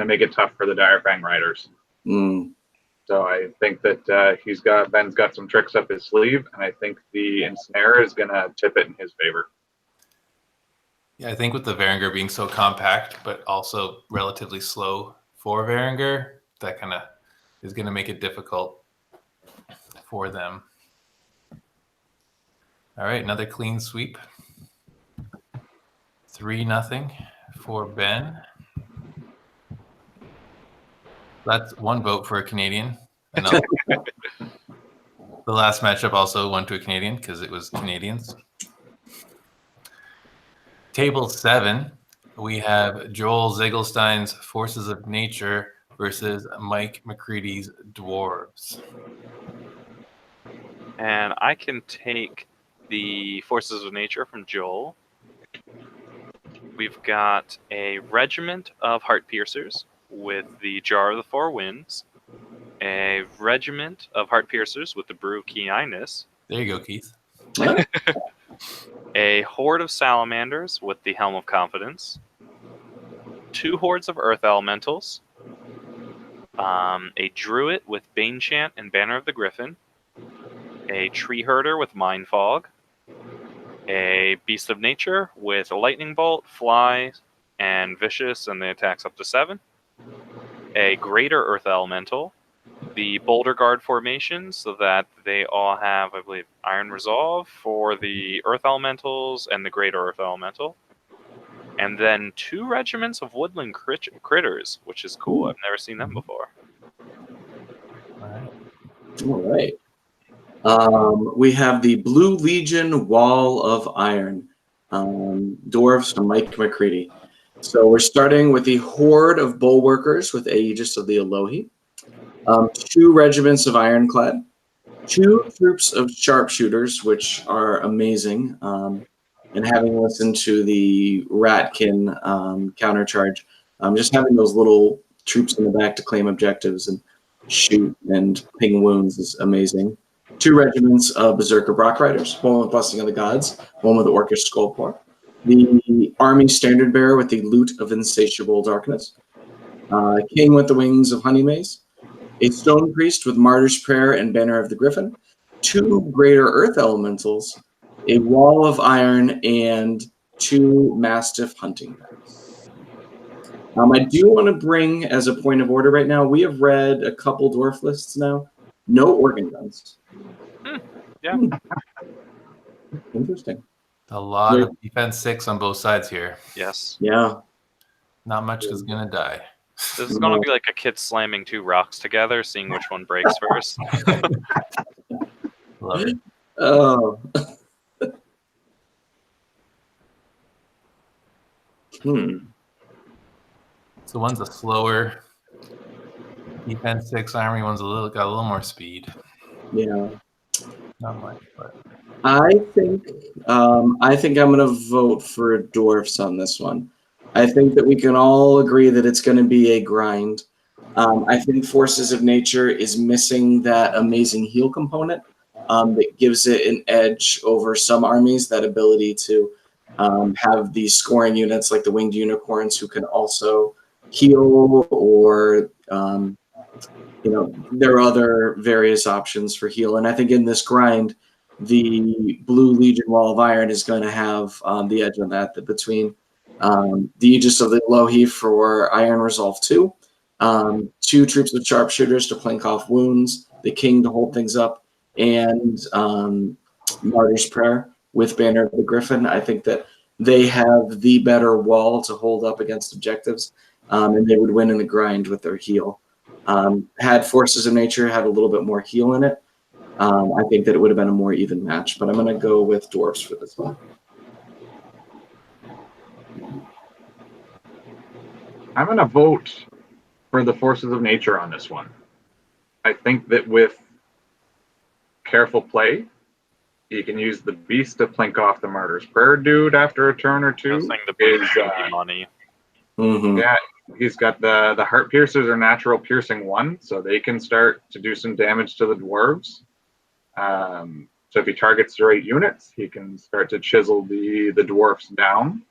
[SPEAKER 4] make it tough for the Direfang Riders. So I think that Ben's got some tricks up his sleeve, and I think the Ensnare is gonna tip it in his favor.
[SPEAKER 1] Yeah, I think with the Varangur being so compact, but also relatively slow for Varangur, that kind of is going to make it difficult for them. All right, another clean sweep. 3-0 for Ben. That's one vote for a Canadian. The last matchup also went to a Canadian because it was Canadians. Table 7, we have Joel Ziegelstein's Forces of Nature versus Mike McCready's Dwarves.
[SPEAKER 3] And I can take the Forces of Nature from Joel. We've got a regiment of Heart Piercers with the Jar of the Four Winds, a regiment of Heart Piercers with the Brew of Keen Eyeness,
[SPEAKER 1] There you go, Keith.
[SPEAKER 3] a horde of Salamanders with the Helm of Confidence, 2 hordes of Earth Elementals, a Druid with Bane Chant and Banner of the Griffin, a Tree Herder with Mind Fog, a Beast of Nature with Lightning Bolt, Fly, and Vicious, and the attacks up to 7, a Greater Earth Elemental, the Boulder Guard formation, so that they all have, I believe, Iron Resolve for the Earth Elementals and the Greater Earth Elemental, and then 2 regiments of Woodland Critters, which is cool. I've never seen them before.
[SPEAKER 2] All right. We have the Blue Legion Wall of Iron. Dwarves from Mike McCready. So we're starting with the Horde of Bulwarkers with Aegis of the Elohi. 2 regiments of Ironclad. 2 troops of Sharpshooters, which are amazing. And having listened to the Ratkin countercharge, just having those little troops in the back to claim objectives and shoot and ping wounds is amazing. 2 regiments of Berserker Brock Riders, one with Blessing of the Gods, one with the Orcish Skullpore. The Army Standard Bearer with the Loot of Insatiable Darkness. King with the Wings of Honey Maze. A Stone Priest with Martyr's Prayer and Banner of the Griffin. 2 Greater Earth Elementals. A Wall of Iron and 2 Mastiff Hunting Packs. I do want to bring, as a point of order right now, we have read a couple dwarf lists now. No organ guns.
[SPEAKER 3] Yeah.
[SPEAKER 2] Interesting.
[SPEAKER 1] A lot of defense 6 on both sides here.
[SPEAKER 3] Yes.
[SPEAKER 2] Yeah.
[SPEAKER 1] Not much is going to die.
[SPEAKER 3] This is going to be like a kid slamming 2 rocks together, seeing which one breaks first.
[SPEAKER 1] Love it.
[SPEAKER 2] Oh.
[SPEAKER 1] So one's a slower defense 6 army, one's got a little more speed.
[SPEAKER 2] Yeah.
[SPEAKER 1] Not much, but
[SPEAKER 2] I think I'm going to vote for dwarfs on this one. I think that we can all agree that it's going to be a grind. I think Forces of Nature is missing that amazing heal component that gives it an edge over some armies, that ability to have these scoring units like the Winged Unicorns who can also heal, or there are other various options for heal. And I think in this grind, the Blue Legion Wall of Iron is going to have the edge on that between the Aegis of the Elohi for Iron Resolve 2, 2 troops of Sharpshooters to plank off wounds, the King to hold things up, and Martyr's Prayer with Banner of the Griffin. I think that they have the better wall to hold up against objectives, and they would win in the grind with their heal. Had Forces of Nature had a little bit more heal in it, I think that it would have been a more even match, but I'm going to go with dwarves for this one.
[SPEAKER 4] I'm going to vote for the Forces of Nature on this one. I think that with careful play, you can use the Beast to plink off the Martyr's Prayer dude after a turn or two.
[SPEAKER 3] The big money.
[SPEAKER 2] Mm-hmm.
[SPEAKER 4] Yeah, he's got the Heart Piercers are natural piercing 1, so they can start to do some damage to the dwarves. So if he targets the right units, he can start to chisel the dwarfs down.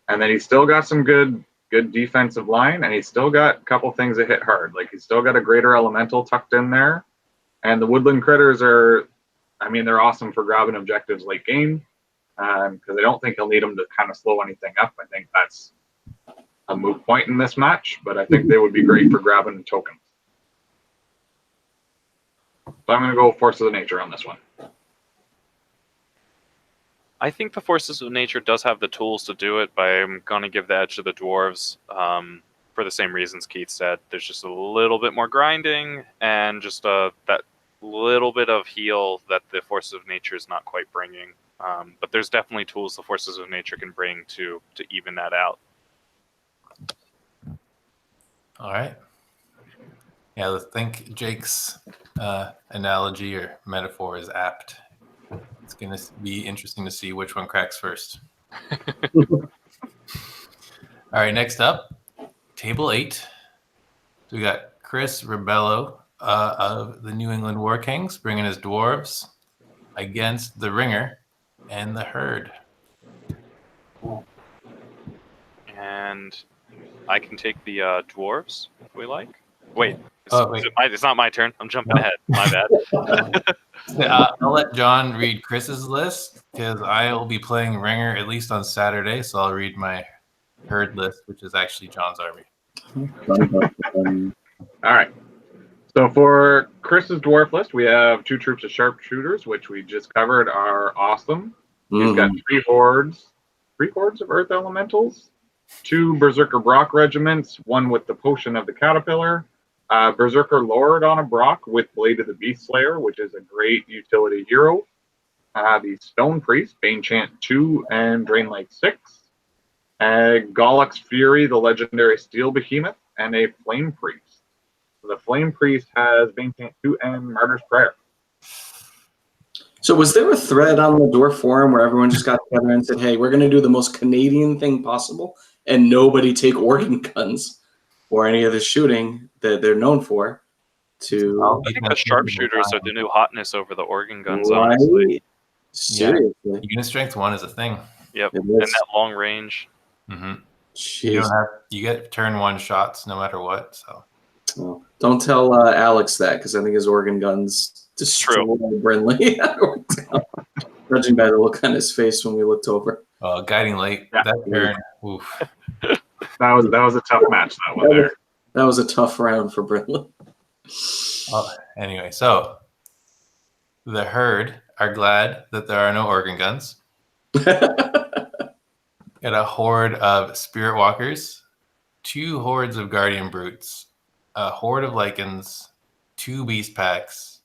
[SPEAKER 4] And then he's still got some good defensive line, and he's still got a couple things that hit hard. Like he's still got a Greater Elemental tucked in there. And the Woodland Critters are, they're awesome for grabbing objectives late game, because I don't think he'll need them to kind of slow anything up. I think that's a moot point in this match, but I think they would be great for grabbing tokens. So I'm going to go Forces of Nature on this one.
[SPEAKER 3] I think the Forces of Nature does have the tools to do it, but I'm going to give the edge to the dwarves for the same reasons Keith said. There's just a little bit more grinding and just that little bit of heal that the Forces of Nature is not quite bringing. But there's definitely tools the Forces of Nature can bring to even that out.
[SPEAKER 1] All right. Yeah, I think Jake's analogy or metaphor is apt. It's going to be interesting to see which one cracks first. All right, next up, Table 8. So we got Chris Rebello of the New England War Kings bringing his dwarves against the Ringer and the Herd.
[SPEAKER 3] And I can take the dwarves if we like. Wait,
[SPEAKER 1] Wait.
[SPEAKER 3] it's not my turn. I'm jumping ahead. My bad.
[SPEAKER 1] I'll let John read Chris's list because I will be playing Ringer at least on Saturday. So I'll read my Herd list, which is actually John's army.
[SPEAKER 4] All right. So for Chris's dwarf list, we have 2 troops of sharpshooters, which we just covered are awesome. He's got 3 hordes of earth elementals, 2 Berserker Brock regiments, 1 with the Potion of the Caterpillar, Berserker Lord on a Brock with Blade of the Beast Slayer, which is a great utility hero, the Stone Priest, Bane Chant 2 and Drain Lake 6, Gollux Fury, the legendary Steel Behemoth, and a Flame Priest. So the Flame Priest has Bane Chant 2 and Martyr's Prayer.
[SPEAKER 2] So was there a thread on the Dwarf forum where everyone just got together and said, hey, we're going to do the most Canadian thing possible and nobody take organ guns or any of the shooting that they're known for to...
[SPEAKER 3] I think the sharpshooters are the new hotness over the organ guns,
[SPEAKER 2] Right?
[SPEAKER 3] honestly.
[SPEAKER 2] Seriously.
[SPEAKER 1] Unit strength 1 is a thing.
[SPEAKER 3] Yep,
[SPEAKER 2] It
[SPEAKER 3] and
[SPEAKER 2] is.
[SPEAKER 3] that long range.
[SPEAKER 1] Mm-hmm.
[SPEAKER 2] Jeez.
[SPEAKER 1] You get turn 1 shots no matter what. So
[SPEAKER 2] Well, don't tell Alex that because I think his organ guns destroyed Brinley. Judging by the look on his face when we looked over.
[SPEAKER 1] Guiding Light,
[SPEAKER 4] Yeah.
[SPEAKER 1] that turn. Oof.
[SPEAKER 4] That was a tough match, that one there.
[SPEAKER 2] That was a tough round for Brinley.
[SPEAKER 1] Anyway, so the Herd are glad that there are no organ guns. Got a horde of Spirit Walkers, 2 hordes of Guardian Brutes, a horde of Lycans, 2 Beast Packs,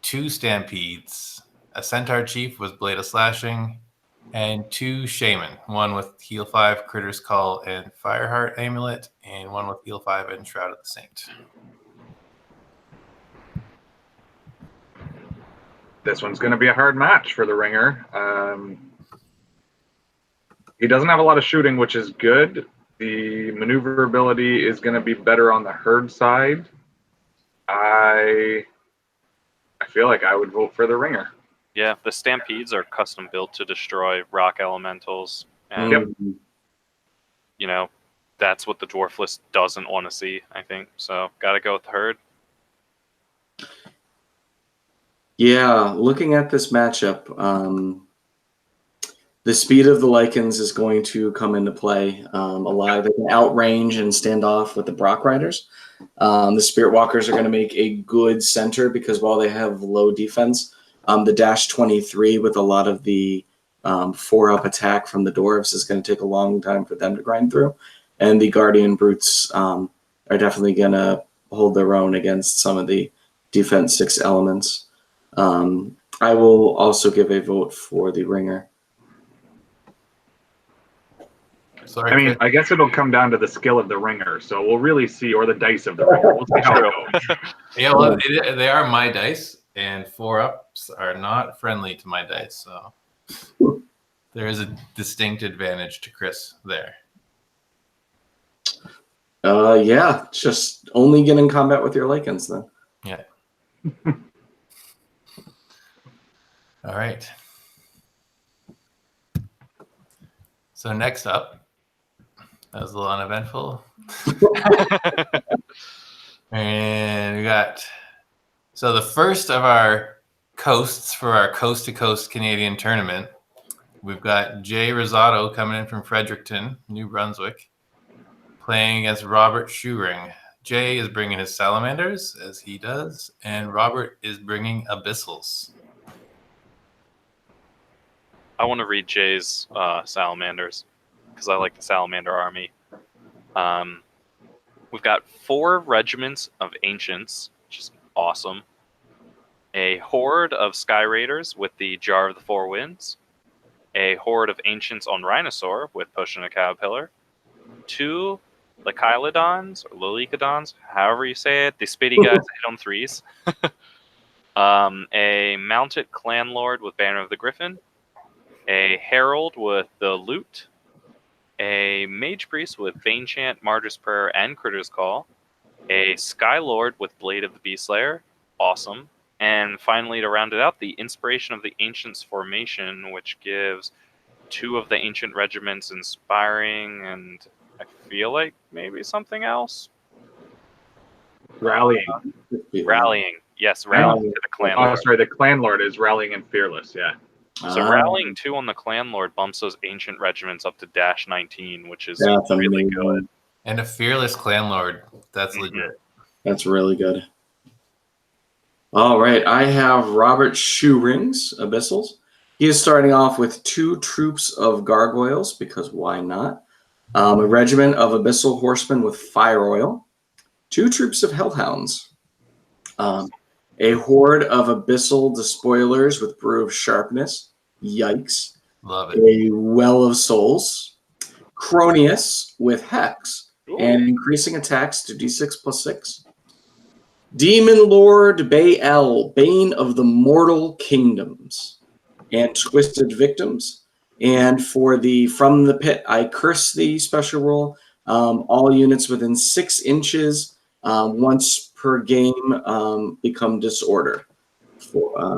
[SPEAKER 1] 2 Stampedes, a Centaur Chief with Blade of Slashing, and 2 Shaman, 1 with Heal 5, Critter's Call, and Fireheart Amulet, and 1 with Heal 5 and Shroud of the Saint.
[SPEAKER 4] This one's going to be a hard match for the Ringer. He doesn't have a lot of shooting, which is good. The maneuverability is going to be better on the Herd side. I feel like I would vote for the Ringer.
[SPEAKER 3] Yeah, the Stampedes are custom built to destroy rock elementals. And, you know, that's what the dwarf list doesn't want to see, I think. So, got to go with the Herd.
[SPEAKER 2] Yeah, looking at this matchup, the speed of the Lycans is going to come into play. A lot they can outrange and stand off with the Brock Riders. The Spirit Walkers are going to make a good center because while they have low defense, the Dash 23 with a lot of the 4-up attack from the Dwarves is going to take a long time for them to grind through. And the Guardian Brutes are definitely going to hold their own against some of the defense 6 elements. I will also give a vote for the Ringer.
[SPEAKER 1] Sorry,
[SPEAKER 4] I mean, I guess it'll come down to the skill of the Ringer, so we'll really see, or the dice of the Ringer. We'll see how it goes.
[SPEAKER 1] yeah, well, they are my dice, and 4-ups are not friendly to my dice, so there is a distinct advantage to Chris there.
[SPEAKER 2] Yeah, just only get in combat with your Lycans then.
[SPEAKER 1] Yeah. All right. So next up, that was a little uneventful. And we got, so the first of our coasts for our coast-to-coast Canadian tournament, we've got Jay Rosado coming in from Fredericton, New Brunswick, playing against Robert Shoering, Jay is bringing his salamanders, as he does, and Robert is bringing abyssals.
[SPEAKER 3] I want to read Jay's salamanders because I like the salamander army. We've got 4 regiments of ancients, which is awesome. A horde of sky raiders with the Jar of the Four Winds. A horde of ancients on Rhinosaur with Potion of Caterpillar. 2 Lycaelodons or Lilicodons, however you say it. The spitty guys that hit on 3s. A mounted clan lord with Banner of the Griffin. A herald with the Lute. A mage priest with Bane Chant, Martyr's Prayer, and Critter's Call. A sky lord with Blade of the Beastslayer. Awesome. And finally, to round it out, the Inspiration of the Ancients formation, which gives 2 of the ancient regiments inspiring, and I feel like maybe something else.
[SPEAKER 4] Rallying.
[SPEAKER 3] Rallying. Yes, rallying to the clan
[SPEAKER 4] Oh,
[SPEAKER 3] lord.
[SPEAKER 4] sorry. The clan lord is rallying and fearless. Yeah.
[SPEAKER 3] So rallying 2 on the clan lord bumps those ancient regiments up to -19, which is
[SPEAKER 2] That's
[SPEAKER 3] really
[SPEAKER 2] amazing.
[SPEAKER 3] good.
[SPEAKER 1] And a fearless clan lord. That's
[SPEAKER 3] Mhm.
[SPEAKER 1] legit.
[SPEAKER 2] That's really good. All right, I have Robert Shoerings, Abyssals. He is starting off with 2 troops of gargoyles, because why not? A regiment of abyssal horsemen with fire oil. 2 troops of hellhounds. A horde of abyssal despoilers with brew of sharpness. Yikes.
[SPEAKER 1] Love it.
[SPEAKER 2] A well of souls. Cronius with hex
[SPEAKER 3] Ooh.
[SPEAKER 2] and increasing attacks to d6+6. Demon Lord Baal, Bane of the Mortal Kingdoms, and Twisted Victims. And for the From the Pit, I Curse Thee special rule, all units within 6 inches once per game become Disorder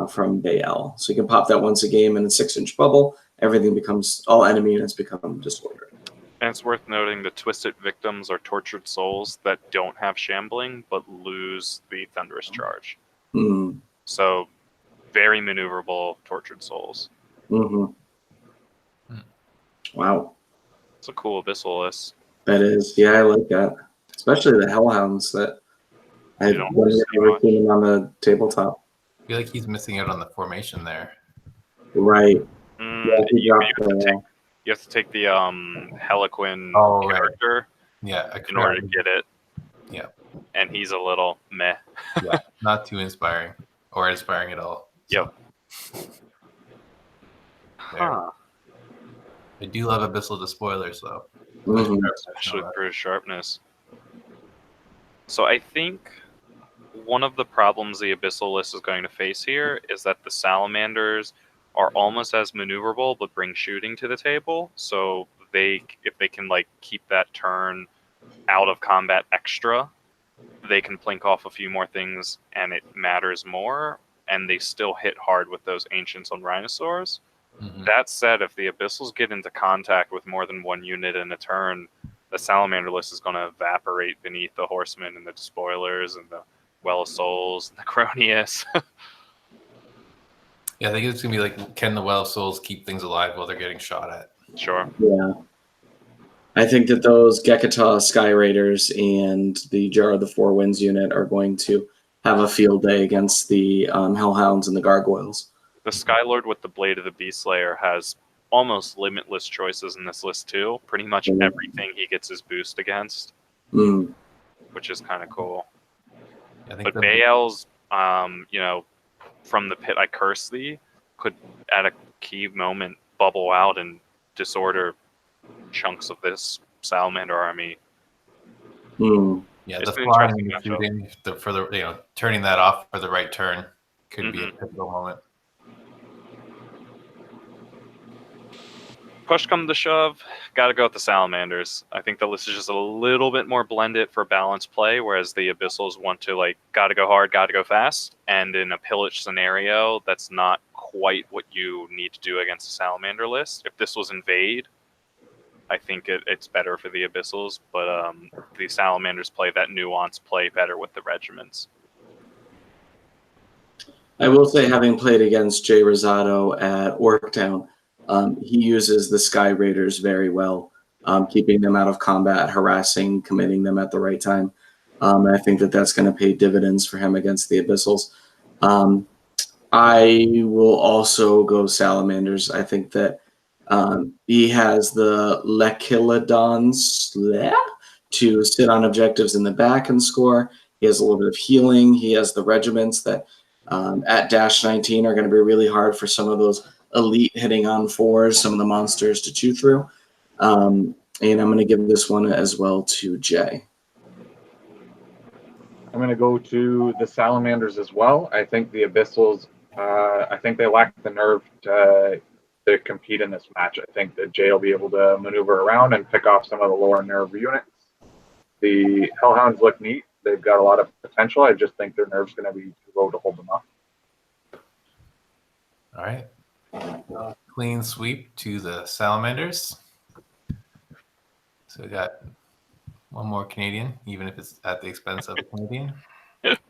[SPEAKER 2] from Baal. So you can pop that once a game in a 6-inch bubble. Everything becomes, all enemy units become Disorder.
[SPEAKER 3] And it's worth noting the Twisted Victims are tortured souls that don't have shambling but lose the Thunderous Charge.
[SPEAKER 2] Mm.
[SPEAKER 3] So, very maneuverable tortured souls.
[SPEAKER 2] Mm-hmm. Wow,
[SPEAKER 3] It's a cool abyssal list.
[SPEAKER 2] that is. Yeah, I like that. Especially the Hellhounds that I've
[SPEAKER 3] You don't
[SPEAKER 2] never
[SPEAKER 3] see much.
[SPEAKER 2] seen on the tabletop.
[SPEAKER 1] I feel like he's missing out on the formation there.
[SPEAKER 2] Right.
[SPEAKER 3] Mm,
[SPEAKER 2] Yeah, he
[SPEAKER 3] you,
[SPEAKER 2] dropped the,
[SPEAKER 3] you have to take the Heliquin
[SPEAKER 1] Oh, right.
[SPEAKER 3] character
[SPEAKER 1] Yeah, I
[SPEAKER 3] in order to get it.
[SPEAKER 1] Yeah.
[SPEAKER 3] And he's a little meh.
[SPEAKER 1] Yeah, not too inspiring or inspiring at all.
[SPEAKER 3] Yep.
[SPEAKER 1] There.
[SPEAKER 3] Huh.
[SPEAKER 1] I do love Abyssal Despoilers, though.
[SPEAKER 2] Mhm.
[SPEAKER 3] Especially through his sharpness. So I think one of the problems the Abyssal list is going to face here is that the Salamanders are almost as maneuverable but bring shooting to the table. So if they can like keep that turn out of combat extra, they can plink off a few more things and it matters more, and they still hit hard with those Ancients on Rhinosaurs.
[SPEAKER 1] Mhm.
[SPEAKER 3] That said, if the Abyssals get into contact with more than 1 unit in a turn, the Salamander list is going to evaporate beneath the Horsemen and the Despoilers and the Well of Souls and the Cronius.
[SPEAKER 1] Yeah, I think it's going to be like, can the Well of Souls keep things alive while they're getting shot at?
[SPEAKER 3] Sure.
[SPEAKER 2] Yeah. I think that those Gekata Sky Raiders and the Jar of the Four Winds unit are going to have a field day against the Hellhounds and the Gargoyles.
[SPEAKER 3] The Skylord with the Blade of the Beastslayer has almost limitless choices in this list too. Pretty much everything he gets his boost against,
[SPEAKER 2] Mm.
[SPEAKER 3] which is kind of cool.
[SPEAKER 1] I think
[SPEAKER 3] But
[SPEAKER 1] the-
[SPEAKER 3] Baal's, From the Pit I Curse Thee could, at a key moment, bubble out and disorder chunks of this Salamander army.
[SPEAKER 2] Mm.
[SPEAKER 1] yeah,
[SPEAKER 3] it's
[SPEAKER 1] the
[SPEAKER 3] an
[SPEAKER 1] flying and the
[SPEAKER 3] interesting matchup.
[SPEAKER 1] shooting, for the turning that off for the right turn could be a
[SPEAKER 3] Mhm.
[SPEAKER 1] pivotal moment.
[SPEAKER 3] Push come to shove, gotta go with the Salamanders. I think the list is just a little bit more blended for balanced play, whereas the Abyssals want to gotta go hard, gotta go fast. And in a pillage scenario, that's not quite what you need to do against a Salamander list. If this was Invade, I think it's better for the Abyssals, but the Salamanders play that nuanced play better with the regiments.
[SPEAKER 2] I will say, having played against Jay Rosado at Orktown, he uses the Sky Raiders very well, keeping them out of combat, harassing, committing them at the right time. I think that that's going to pay dividends for him against the Abyssals. I will also go Salamanders. I think that he has the Lekilodons to sit on objectives in the back and score. He has a little bit of healing. He has the regiments that at Dash 19 are going to be really hard for some of those elite hitting on fours, some of the monsters to chew through. And I'm going to give this one as well to Jay.
[SPEAKER 4] I'm going to go to the Salamanders as well. I think the Abyssals, I think they lack the nerve to compete in this match. I think that Jay will be able to maneuver around and pick off some of the lower nerve units. The Hellhounds look neat. They've got a lot of potential. I just think their nerve's going to be too low to hold them up.
[SPEAKER 1] All right. Clean sweep to the Salamanders. So we got one more Canadian, even if it's at the expense of a Canadian.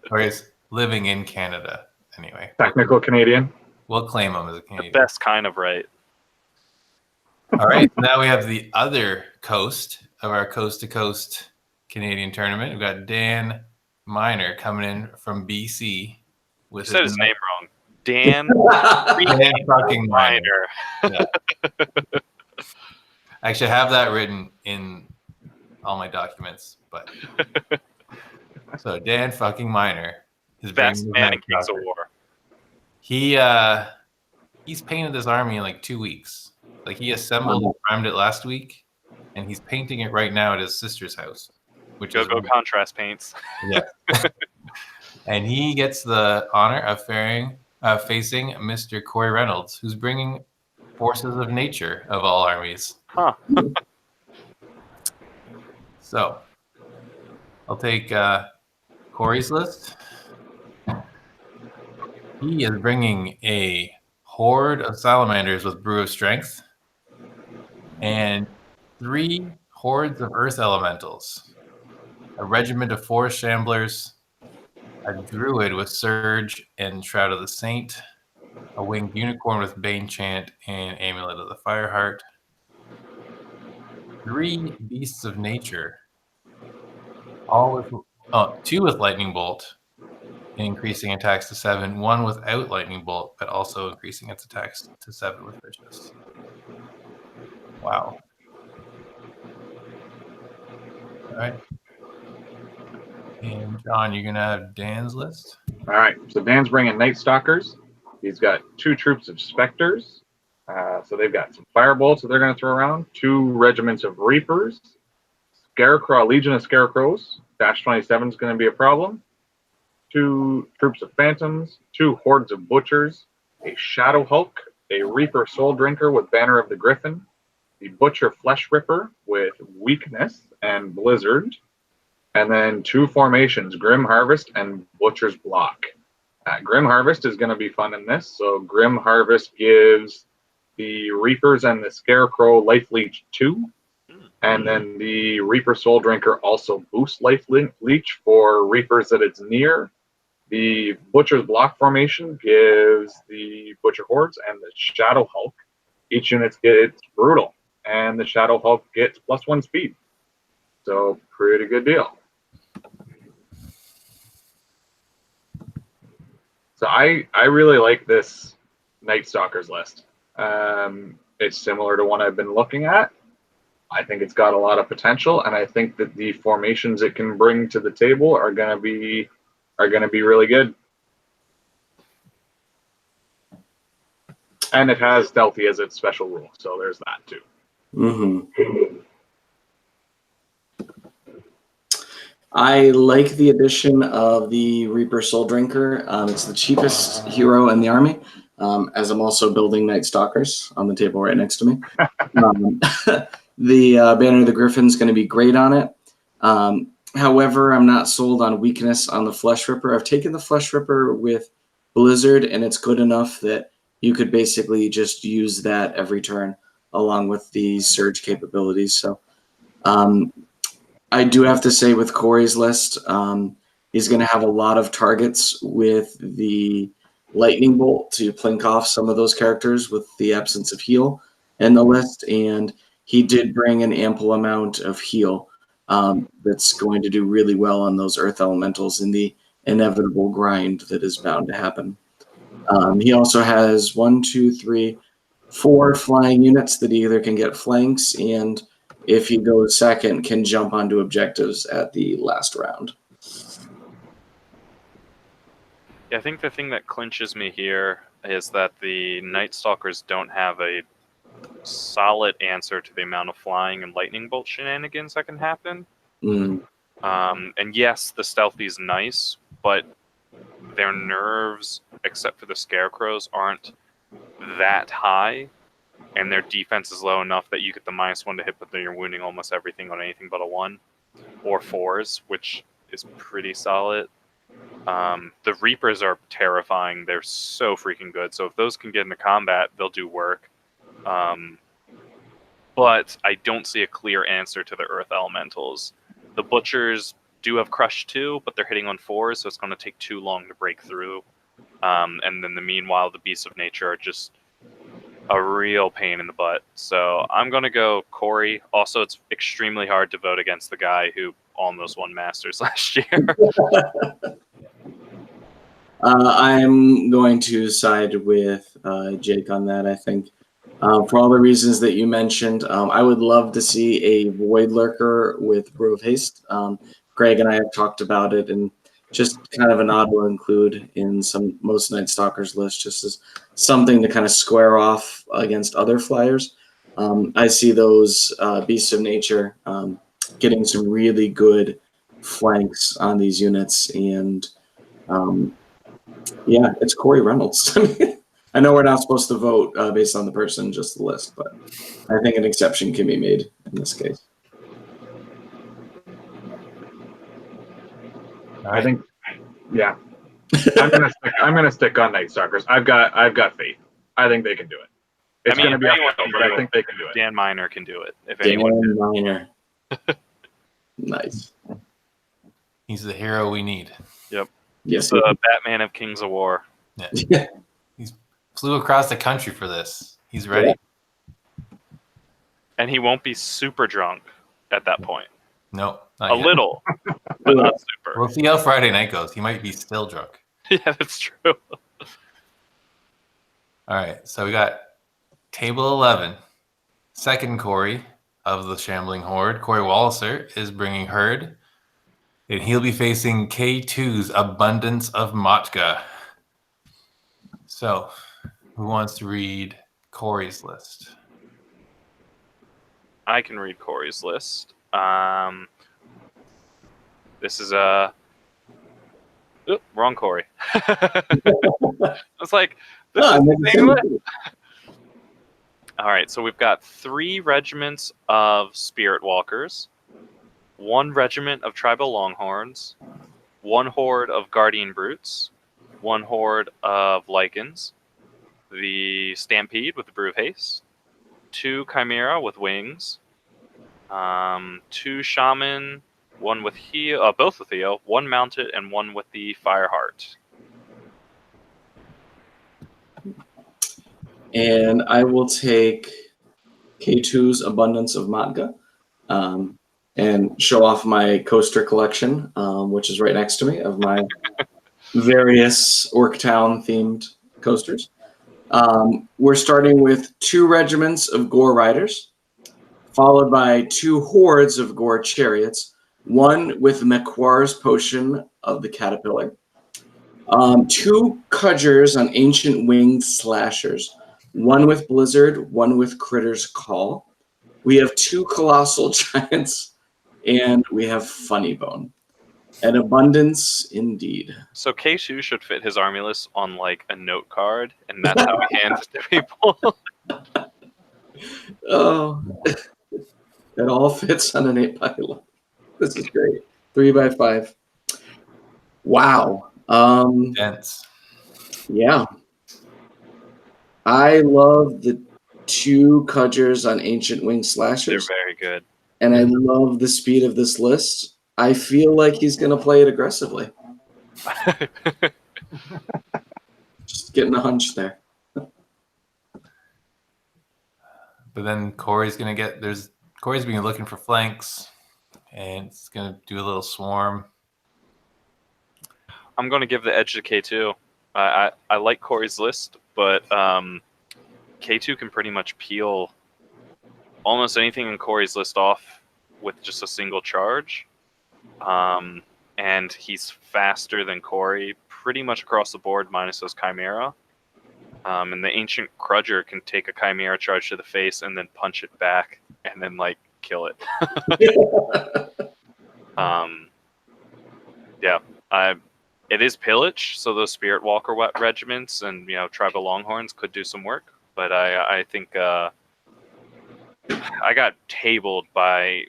[SPEAKER 1] Or he's living in Canada anyway.
[SPEAKER 4] Technical Canadian.
[SPEAKER 1] We'll claim him as a
[SPEAKER 3] The
[SPEAKER 1] Canadian.
[SPEAKER 3] best kind of right.
[SPEAKER 1] All right. Now we have the other coast of our coast-to-coast Canadian tournament. We've got Dan Miner coming in from BC.
[SPEAKER 3] You said his name wrong. Dan
[SPEAKER 1] Dan fucking Miner.
[SPEAKER 3] Miner.
[SPEAKER 1] Yeah. Actually, I have that written in all my documents. But so Dan fucking Miner is
[SPEAKER 3] Best
[SPEAKER 1] bringing
[SPEAKER 3] man in
[SPEAKER 1] Night
[SPEAKER 3] Kings of
[SPEAKER 1] Stalker.
[SPEAKER 3] War.
[SPEAKER 1] He's painted this army in like 2 weeks. Like he assembled and primed it last week, and he's painting it right now at his sister's house. Which is
[SPEAKER 3] Go contrast paints.
[SPEAKER 1] yeah. And he gets the honor of facing Mr. Corey Reynolds, who's bringing forces of nature of all armies.
[SPEAKER 3] Huh.
[SPEAKER 1] So I'll take Corey's list. He is bringing a horde of salamanders with Brew of Strength and 3 hordes of earth elementals, a regiment of 4 shamblers, a druid with Surge and Shroud of the Saint, a winged unicorn with Bane Chant and Amulet of the Fireheart, 3 beasts of nature, all with 2 with Lightning Bolt, increasing attacks to 7, 1 without Lightning Bolt, but also increasing its attacks to 7 with Vicious. Wow. All right. And John, you're going to have Dan's list?
[SPEAKER 4] All right, so Dan's bringing Night Stalkers. He's got 2 troops of Spectres. So they've got some Firebolts that they're going to throw around, 2 regiments of Reapers, Scarecrow, Legion of Scarecrows. Dash 27 is going to be a problem. 2 troops of Phantoms, 2 hordes of Butchers, a Shadow Hulk, a Reaper Soul Drinker with Banner of the Griffin, the Butcher Flesh Ripper with Weakness and Blizzard, and then 2 formations, Grim Harvest and Butcher's Block. Grim Harvest is going to be fun in this. So Grim Harvest gives the Reapers and the Scarecrow Life Leech 2. And then the Reaper Soul Drinker also boosts Life Leech for Reapers that it's near. The Butcher's Block formation gives the Butcher Hordes and the Shadow Hulk. Each unit gets Brutal. And the Shadow Hulk gets +1 speed. So pretty good deal. So I really like this Night Stalkers list. It's similar to one I've been looking at. I think it's got a lot of potential, and I think that the formations it can bring to the table are gonna be really good. And it has stealthy as its special rule, so there's that too.
[SPEAKER 2] Mm-hmm. I like the addition of the Reaper Soul Drinker. It's the cheapest hero in the army, as I'm also building Night Stalkers on the table right next to me. The Banner of the Griffin is going to be great on it. However, I'm not sold on weakness on the Flesh Ripper. I've taken the Flesh Ripper with Blizzard, and it's good enough that you could basically just use that every turn along with the Surge capabilities. So I do have to say with Corey's list, he's going to have a lot of targets with the Lightning Bolt to plink off some of those characters with the absence of heal in the list, and he did bring an ample amount of heal. that's going to do really well on those Earth Elementals in the inevitable grind that is bound to happen. He also has 4 flying units that either can get flanks and, if he goes second, can jump onto objectives at the last round.
[SPEAKER 3] Yeah, I think the thing that clinches me here is that the Night Stalkers don't have a solid answer to the amount of flying and lightning bolt shenanigans that can happen.
[SPEAKER 2] Mm.
[SPEAKER 3] And yes, the stealthy's nice, but their nerves, except for the scarecrows, aren't that high, and their defense is low enough that you get the -1 to hit, but then you're wounding almost everything on anything but a 1 or 4s, which is pretty solid. The Reapers are terrifying. They're so freaking good. So if those can get into combat, they'll do work. But I don't see a clear answer to the Earth Elementals. The Butchers do have Crush too, but they're hitting on 4s, so it's going to take too long to break through. And then meanwhile, the Beasts of Nature are just a real pain in the butt. So I'm going to go Corey. Also, it's extremely hard to vote against the guy who almost won Masters last year.
[SPEAKER 2] I'm going to side with Jake on that, I think. For all the reasons that you mentioned, I would love to see a Void Lurker with Brew of Haste. Greg and I have talked about it, and just kind of an auto include in most Night Stalkers lists, just as something to kind of square off against other flyers. I see those Beasts of Nature getting some really good flanks on these units, and yeah, it's Corey Reynolds. I know we're not supposed to vote based on the person, just the list, but I think an exception can be made in this case.
[SPEAKER 4] I think, yeah. I'm gonna stick on Night Stalkers. I've got faith. I think they can do it. It's
[SPEAKER 3] I mean,
[SPEAKER 4] gonna be
[SPEAKER 3] if
[SPEAKER 4] uphill,
[SPEAKER 3] anyone can
[SPEAKER 4] but
[SPEAKER 3] do
[SPEAKER 4] I think they can do it.
[SPEAKER 3] Dan Miner can do it. If
[SPEAKER 2] Dan
[SPEAKER 3] anyone
[SPEAKER 2] Miner. Nice.
[SPEAKER 1] He's the hero we need.
[SPEAKER 2] Yes.
[SPEAKER 3] the Batman of Kings of War.
[SPEAKER 2] Yeah.
[SPEAKER 1] Flew across the country for this. He's ready.
[SPEAKER 2] Yeah.
[SPEAKER 3] And he won't be super drunk at that point.
[SPEAKER 1] No,
[SPEAKER 3] A little, but not super.
[SPEAKER 1] We'll see how Friday night goes. He might be still drunk.
[SPEAKER 3] Yeah, that's true.
[SPEAKER 1] All right, so we got table 11. Second Corey of the Shambling Horde, Corey Walliser, is bringing Herd, and he'll be facing K2's Abundance of Motka. So, who wants to read Corey's list?
[SPEAKER 3] I can read Corey's list. This is a... Oop, wrong Corey. I was like, this is the same list. All right, so we've got 3 regiments of Spirit Walkers, 1 regiment of Tribal Longhorns, 1 horde of Guardian Brutes, 1 horde of Lycans, the Stampede with the Brew of Haste, 2 Chimera with Wings, 2 Shaman, 1 with heal, both with heal, 1 Mounted, and 1 with the Fireheart.
[SPEAKER 2] And I will take K2's Abundance of Motka and show off my coaster collection, which is right next to me, of my various Orktown themed coasters. We're starting with 2 regiments of Gore Riders, followed by 2 hordes of Gore Chariots, 1 with Mequar's Potion of the Caterpillar, 2 Kudgers on Ancient Winged Slashers, 1 with Blizzard, 1 with Critter's Call. We have 2 Colossal Giants, and we have Funny Bone. An abundance indeed.
[SPEAKER 3] So K2 should fit his army list on like a note card, and that's how he hands it to people.
[SPEAKER 2] Oh, it all fits on an 8x11. This is great. 3x5. Wow.
[SPEAKER 1] Dense.
[SPEAKER 2] Yeah. I love the 2 Kudgers on Ancient Wing
[SPEAKER 3] They're
[SPEAKER 2] Slashers,
[SPEAKER 3] very good.
[SPEAKER 2] and I love the speed of this list. I feel like he's going to play it aggressively. Just getting a hunch there.
[SPEAKER 1] But then Corey's gonna get Corey's been looking for flanks. and it's going to do a little swarm.
[SPEAKER 3] I'm going to give the edge to K2. I like Corey's list, but K2 can pretty much peel almost anything in Corey's list off with just a single charge. And he's faster than Corey pretty much across the board, minus those Chimera. And the Ancient Crudger can take a Chimera charge to the face and then punch it back and then, like, kill it. It is pillage, so those Spirit Walker regiments and, Tribal Longhorns could do some work. But I think I got tabled by,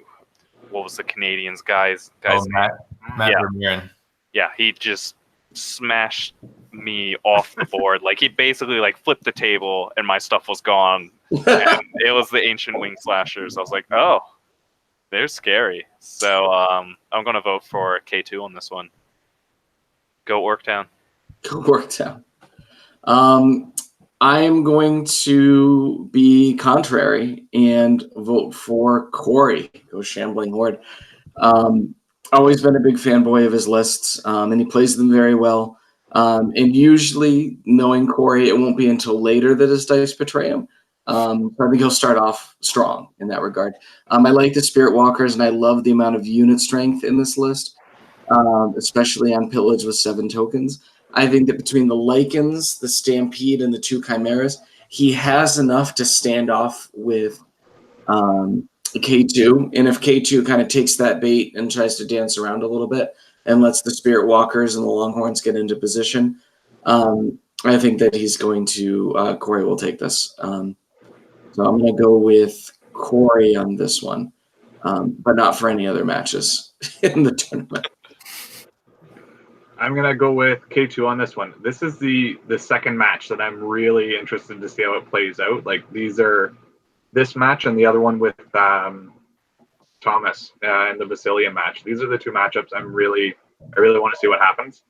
[SPEAKER 3] what was the Canadians guy's
[SPEAKER 1] Matt
[SPEAKER 3] Yeah.
[SPEAKER 1] Vermeeren.
[SPEAKER 3] Yeah, he just smashed me off the board. Like, he basically flipped the table and my stuff was gone. And it was the Ancient Wing Slashers. I was like, oh, they're scary. So I'm going to vote for K2 on this one. Go Orktown.
[SPEAKER 2] Go Orktown. I'm going to be contrary and vote for Corey. Go Shambling Horde. Always been a big fanboy of his lists, and he plays them very well. And usually, knowing Corey, it won't be until later that his dice betray him. I think he'll start off strong in that regard. I like the Spirit Walkers, and I love the amount of unit strength in this list, especially on Pillage with 7 tokens. I think that between the Lycans, the Stampede, and the 2 Chimeras, he has enough to stand off with K2. And if K2 kind of takes that bait and tries to dance around a little bit and lets the Spirit Walkers and the Longhorns get into position, I think that he's going to, Corey will take this. So I'm going to go with Corey on this one, but not for any other matches in the tournament.
[SPEAKER 4] I'm going to go with K2 on this one. This is the second match that I'm really interested to see how it plays out. Like, these are this match and the other one with Thomas in the Basilia match. These are the 2 matchups I really want to see what happens.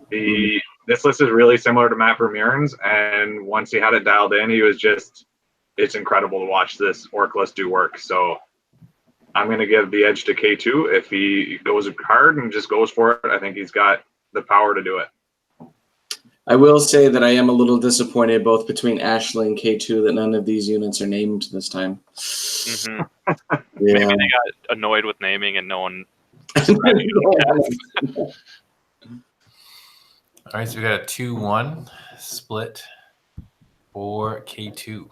[SPEAKER 4] This list is really similar to Matt Vermeeren's, and once he had it dialed in, he was just, it's incredible to watch this orc list do work. So I'm going to give the edge to K2. If he goes hard and just goes for it, I think he's got the power to do it.
[SPEAKER 2] I will say that I am a little disappointed both between Ashley and K2 that none of these units are named this time.
[SPEAKER 3] Mm-hmm.
[SPEAKER 2] Yeah.
[SPEAKER 3] Maybe they got annoyed with naming and no one.
[SPEAKER 1] All right, so we got a 2-1 split for K2.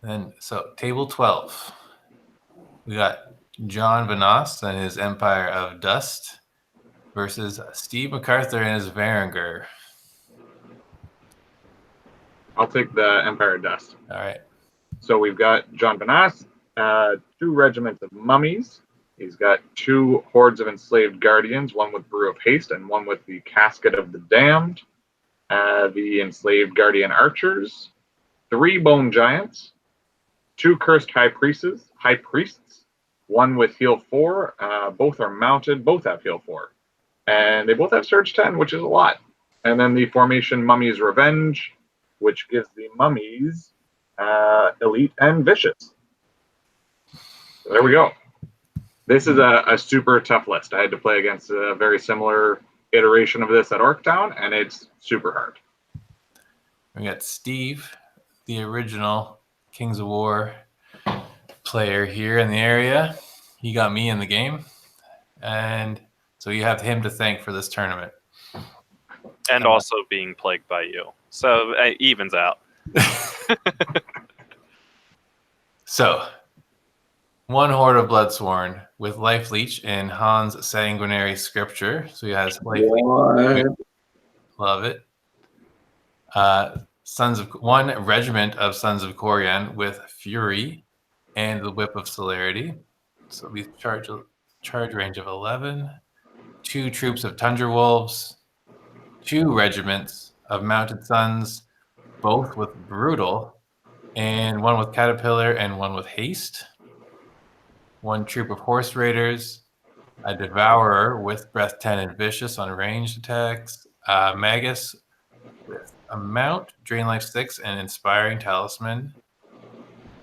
[SPEAKER 1] Then, so table 12, we got John Vanas and his Empire of Dust versus Steve MacArthur and his Varangur.
[SPEAKER 4] I'll take the Empire of Dust.
[SPEAKER 1] All right.
[SPEAKER 4] So we've got John Vanas, 2 regiments of mummies. He's got 2 hordes of enslaved guardians, one with Brew of Haste and one with the Casket of the Damned. The enslaved guardian archers, 3 bone giants, 2 cursed high priests, one with heal 4. Both are mounted, both have heal 4. And they both have Surge 10, which is a lot. And then the formation Mummy's Revenge, which gives the mummies Elite and Vicious. So there we go. This is a super tough list. I had to play against a very similar iteration of this at Orktown, and it's super hard.
[SPEAKER 1] We got Steve, the original Kings of War player here in the area. He got me in the game. And so you have him to thank for this tournament.
[SPEAKER 3] And also being plagued by you. So it evens out.
[SPEAKER 1] So, 1 Horde of Bloodsworn with Life Leech and Hans Sanguinary Scripture. So he has Life Leech. Love it. 1 regiment of Sons of Corian with Fury and the Whip of Celerity. So we charge range of 11. 2 troops of Tundra Wolves. 2 regiments of Mounted Sons, both with Brutal, and 1 with Caterpillar and 1 with Haste. 1 troop of Horse Raiders, a Devourer with Breath 10 and Vicious on ranged attacks, Magus with a Mount, Drain Life 6, and Inspiring Talisman.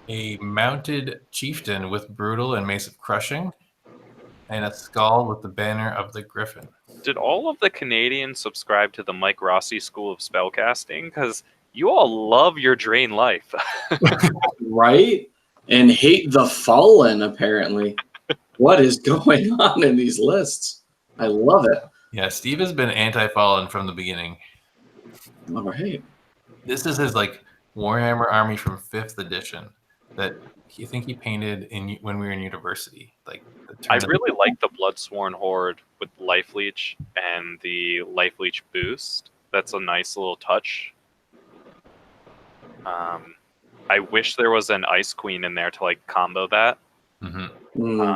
[SPEAKER 1] a mounted chieftain with brutal and mace of crushing, and a skull with the banner of the griffin.
[SPEAKER 3] Did all of the Canadians subscribe to the Mike Rossi School of Spellcasting? Because you all love your Drain Life.
[SPEAKER 2] Right? And hate the Fallen, apparently. What is going on in these lists? I love it.
[SPEAKER 1] Yeah, Steve has been anti-fallen from the beginning.
[SPEAKER 2] All right.
[SPEAKER 1] This is his like Warhammer army from 5th edition that I think he painted when we were in university. Like
[SPEAKER 3] I really like the Bloodsworn Horde with Life Leech and the Life Leech boost. That's a nice little touch. I wish there was an Ice Queen in there to like combo that.
[SPEAKER 1] Mm-hmm.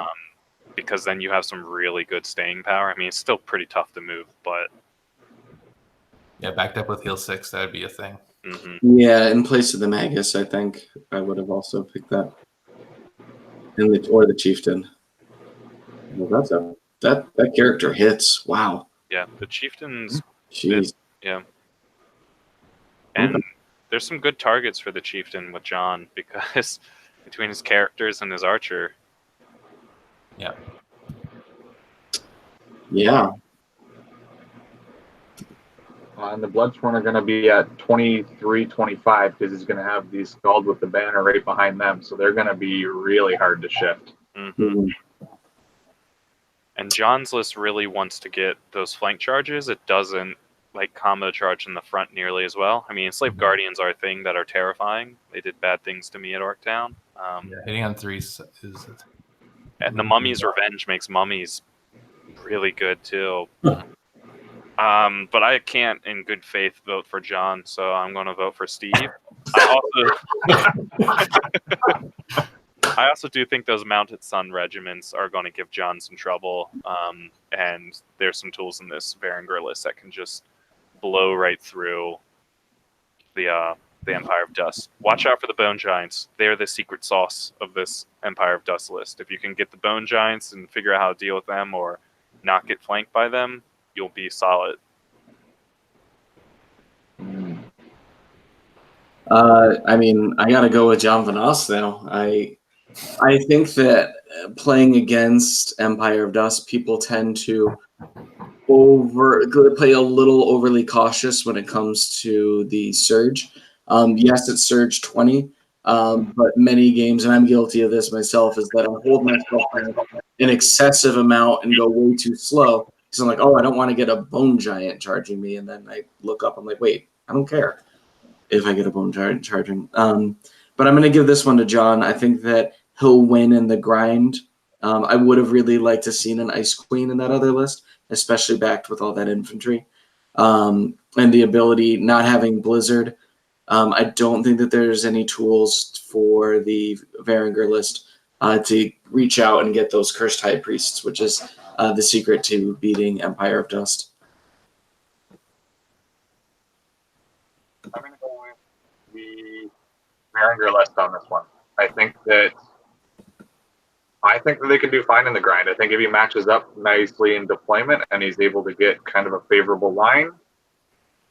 [SPEAKER 3] Because then you have some really good staying power. I mean, it's still pretty tough to move, but
[SPEAKER 1] yeah, backed up with heal 6, that would be a thing.
[SPEAKER 3] Mm-hmm.
[SPEAKER 2] Yeah, in place of the Magus, I think I would have also picked that, or the Chieftain. Well, that character hits. Wow.
[SPEAKER 3] Yeah, the Chieftain's
[SPEAKER 2] Jeez.
[SPEAKER 3] yeah, and there's some good targets for the Chieftain with John because between his characters and his archer.
[SPEAKER 1] Yeah.
[SPEAKER 2] Yeah.
[SPEAKER 4] And the Bloodsworn are going to be at 23-25 because he's going to have these Scald with the banner right behind them. So they're going to be really hard to shift.
[SPEAKER 2] Mhm.
[SPEAKER 3] And John's list really wants to get those flank charges. It doesn't like combo charge in the front nearly as well. I mean, Slave Guardians are a thing that are terrifying. They did bad things to me at Orktown.
[SPEAKER 1] Hitting on 3 is
[SPEAKER 3] And the Mummy's Revenge makes Mummies really good too. But I can't, in good faith, vote for John, so I'm going to vote for Steve. I also do think those Mounted Sun regiments are going to give John some trouble, and there's some tools in this Varangur list that can just blow right through the Empire of Dust. Watch out for the Bone Giants. They're the secret sauce of this Empire of Dust list. If you can get the Bone Giants and figure out how to deal with them or not get flanked by them, you'll be solid.
[SPEAKER 2] I mean, I got to go with John Vanos now. I think that playing against Empire of Dust, people tend to play a little overly cautious when it comes to the Surge. Yes, it's Surge 20, but many games, and I'm guilty of this myself, is that I hold myself an excessive amount and go way too slow. Because I'm like, oh, I don't want to get a Bone Giant charging me. And then I look up, I'm like, wait, I don't care if I get a Bone Giant charging. But I'm going to give this one to John. I think that he'll win in the grind. I would have really liked to seen an Ice Queen in that other list, especially backed with all that infantry. And the ability, not having Blizzard, I don't think that there's any tools for the Varangur list to reach out and get those Cursed High Priests, which is the secret to beating Empire of Dust.
[SPEAKER 4] I'm going to go with the Varangur list on this one. I think that they can do fine in the grind. I think if he matches up nicely in deployment and he's able to get kind of a favorable line,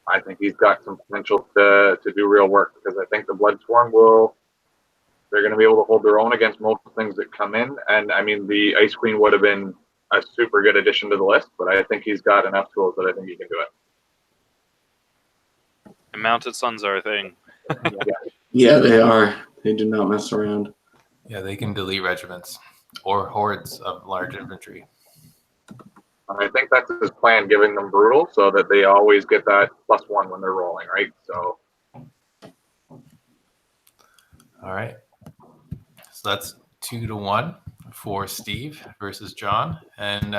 [SPEAKER 4] I think he's got some potential to do real work, because I think the Bloodsworn they're going to be able to hold their own against most things that come in. And I mean, the Ice Queen would have been a super good addition to the list, but I think he's got enough tools that I think he can do it.
[SPEAKER 3] And Mounted Suns are a thing.
[SPEAKER 2] Yeah, they are. They do not mess around.
[SPEAKER 1] Yeah, they can delete regiments or hordes of large infantry.
[SPEAKER 4] I think that's his plan, giving them brutal so that they always get that +1 when they're rolling, right? So,
[SPEAKER 1] all right. So that's 2-1 for Steve versus John, and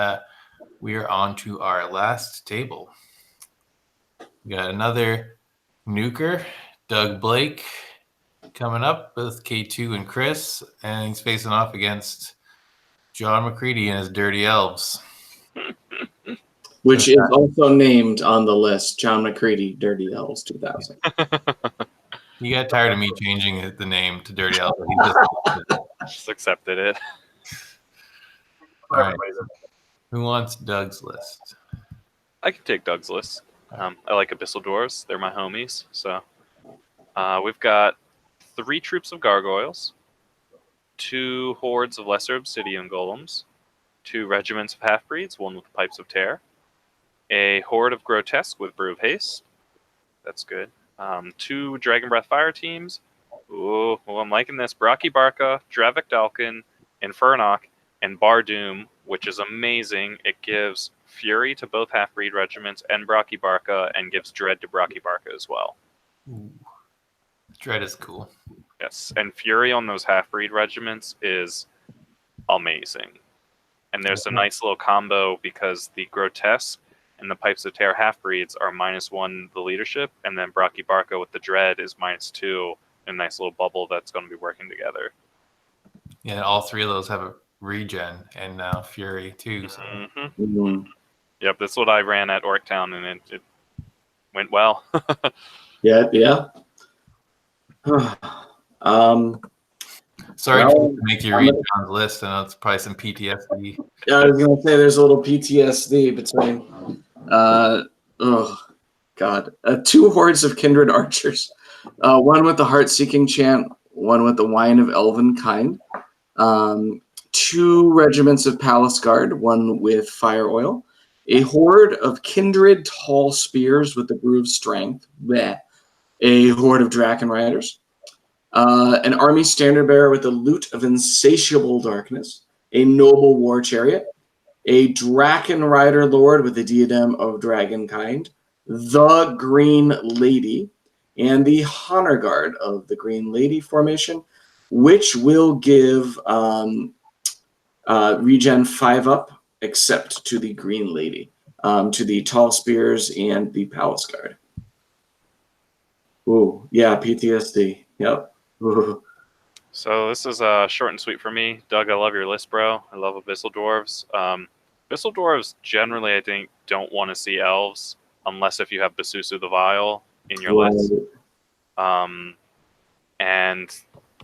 [SPEAKER 1] we are on to our last table. We got another nuker, Doug Blake, coming up with K2 and Chris, and he's facing off against John McCready and his Dirty Elves.
[SPEAKER 2] Which is also named on the list, John McCready, Dirty Elves 2000.
[SPEAKER 1] He got tired of me changing the name to Dirty Elves. He
[SPEAKER 3] Just accepted it.
[SPEAKER 1] All right. Who wants Doug's list?
[SPEAKER 3] I can take Doug's list. I like Abyssal Dwarves. They're my homies. So we've got 3 troops of gargoyles, 2 hordes of lesser obsidian golems, 2 regiments of half-breeds, 1 with pipes of tear, a horde of grotesque with brew of haste. That's good. 2 dragon breath fire teams. Ooh, I'm liking this. Braki Barka, Dravik Dalkin, Infernok, and Bardoom, which is amazing. It gives Fury to both half-breed regiments and Braki Barka, and gives Dread to Braki Barka as well.
[SPEAKER 1] Ooh. Dread is cool.
[SPEAKER 3] Yes, and Fury on those half-breed regiments is amazing. And there's a nice little combo because the Grotesque and the Pipes of Tear half-breeds are -1 the leadership, and then Braki Barka with the Dread is -2, a nice little bubble that's going to be working together.
[SPEAKER 1] Yeah, all 3 of those have a regen, and now Fury too. So.
[SPEAKER 3] Yep, that's what I ran at Orktown, and it went well.
[SPEAKER 2] Yeah.
[SPEAKER 1] Sorry
[SPEAKER 2] Well,
[SPEAKER 1] to make you read John's list. I know it's probably some PTSD.
[SPEAKER 2] Yeah, I was gonna say there's a little PTSD between. Oh God, 2 hordes of kindred archers, 1 with the heart-seeking chant, 1 with the wine of elven kind, 2 regiments of palace guard, 1 with fire oil, a horde of kindred tall spears with the brew of strength, bleh, a horde of Draken riders, an army standard bearer with the loot of insatiable darkness, a noble war chariot, a Draken rider lord with the diadem of dragonkind, the Green Lady, and the honor guard of the Green Lady formation, which will give regen 5 up, except to the Green Lady, to the tall spears and the palace guard. Ooh, yeah, PTSD. Yep. Ooh.
[SPEAKER 3] So this is short and sweet for me. Doug, I love your list, bro. I love Abyssal Dwarves. Abyssal Dwarves generally, I think, don't want to see elves unless if you have Basusu the Vile in your list. And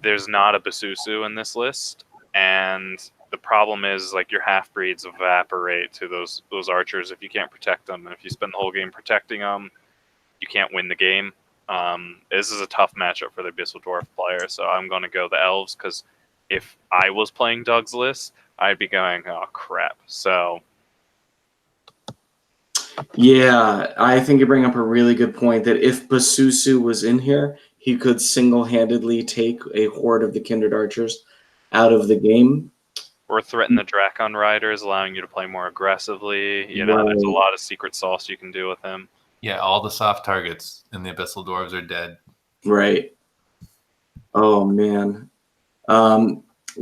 [SPEAKER 3] there's not a Basusu in this list. And the problem is, like, your half-breeds evaporate to those archers if you can't protect them. And if you spend the whole game protecting them, you can't win the game. This is a tough matchup for the Abyssal Dwarf player, so I'm going to go the elves, because if I was playing Doug's list, I'd be going, oh, crap. So,
[SPEAKER 2] yeah, I think you bring up a really good point that if Basusu was in here, he could single-handedly take a horde of the Kindred Archers out of the game.
[SPEAKER 3] Or threaten the Drakon Riders, allowing you to play more aggressively. You know, there's a lot of secret sauce you can do with him.
[SPEAKER 1] Yeah, all the soft targets in the Abyssal Dwarves are dead.
[SPEAKER 2] Right. Oh, man.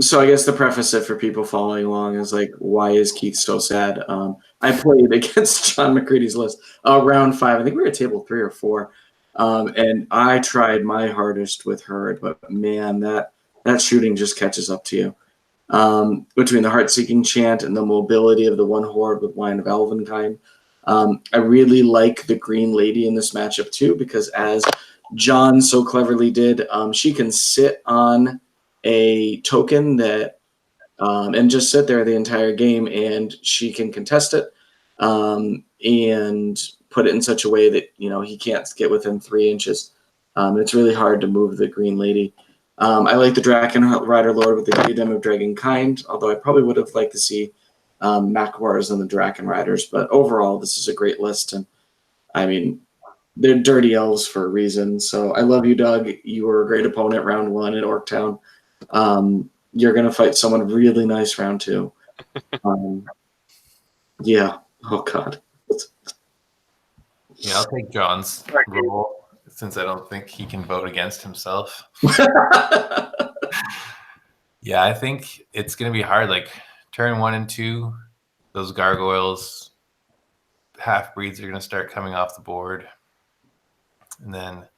[SPEAKER 2] So I guess the preface it for people following along is like, why is Keith so sad? I played against John McCready's list round 5. I think we were at table 3 or 4. And I tried my hardest with Herd, but man, that shooting just catches up to you. Between the heart-seeking chant and the mobility of the one horde with Wine of Elvenkind. I really like the Green Lady in this matchup too, because as John so cleverly did, she can sit on a token that and just sit there the entire game, and she can contest it and put it in such a way that he can't get within 3 inches. It's really hard to move the Green Lady. I like the Draken Rider Lord with the Diadem of Dragonkind, although I probably would have liked to see Makawars and the Draken Riders. But overall, this is a great list, and I mean, they're dirty elves for a reason. So I love you, Doug. You were a great opponent round 1 at Orktown. You're going to fight someone really nice round 2. Yeah. Oh, God.
[SPEAKER 1] Yeah, I'll take John's role, since I don't think he can vote against himself. Yeah, I think it's going to be hard. Like, turn 1 and 2, those gargoyles, half-breeds are going to start coming off the board. And then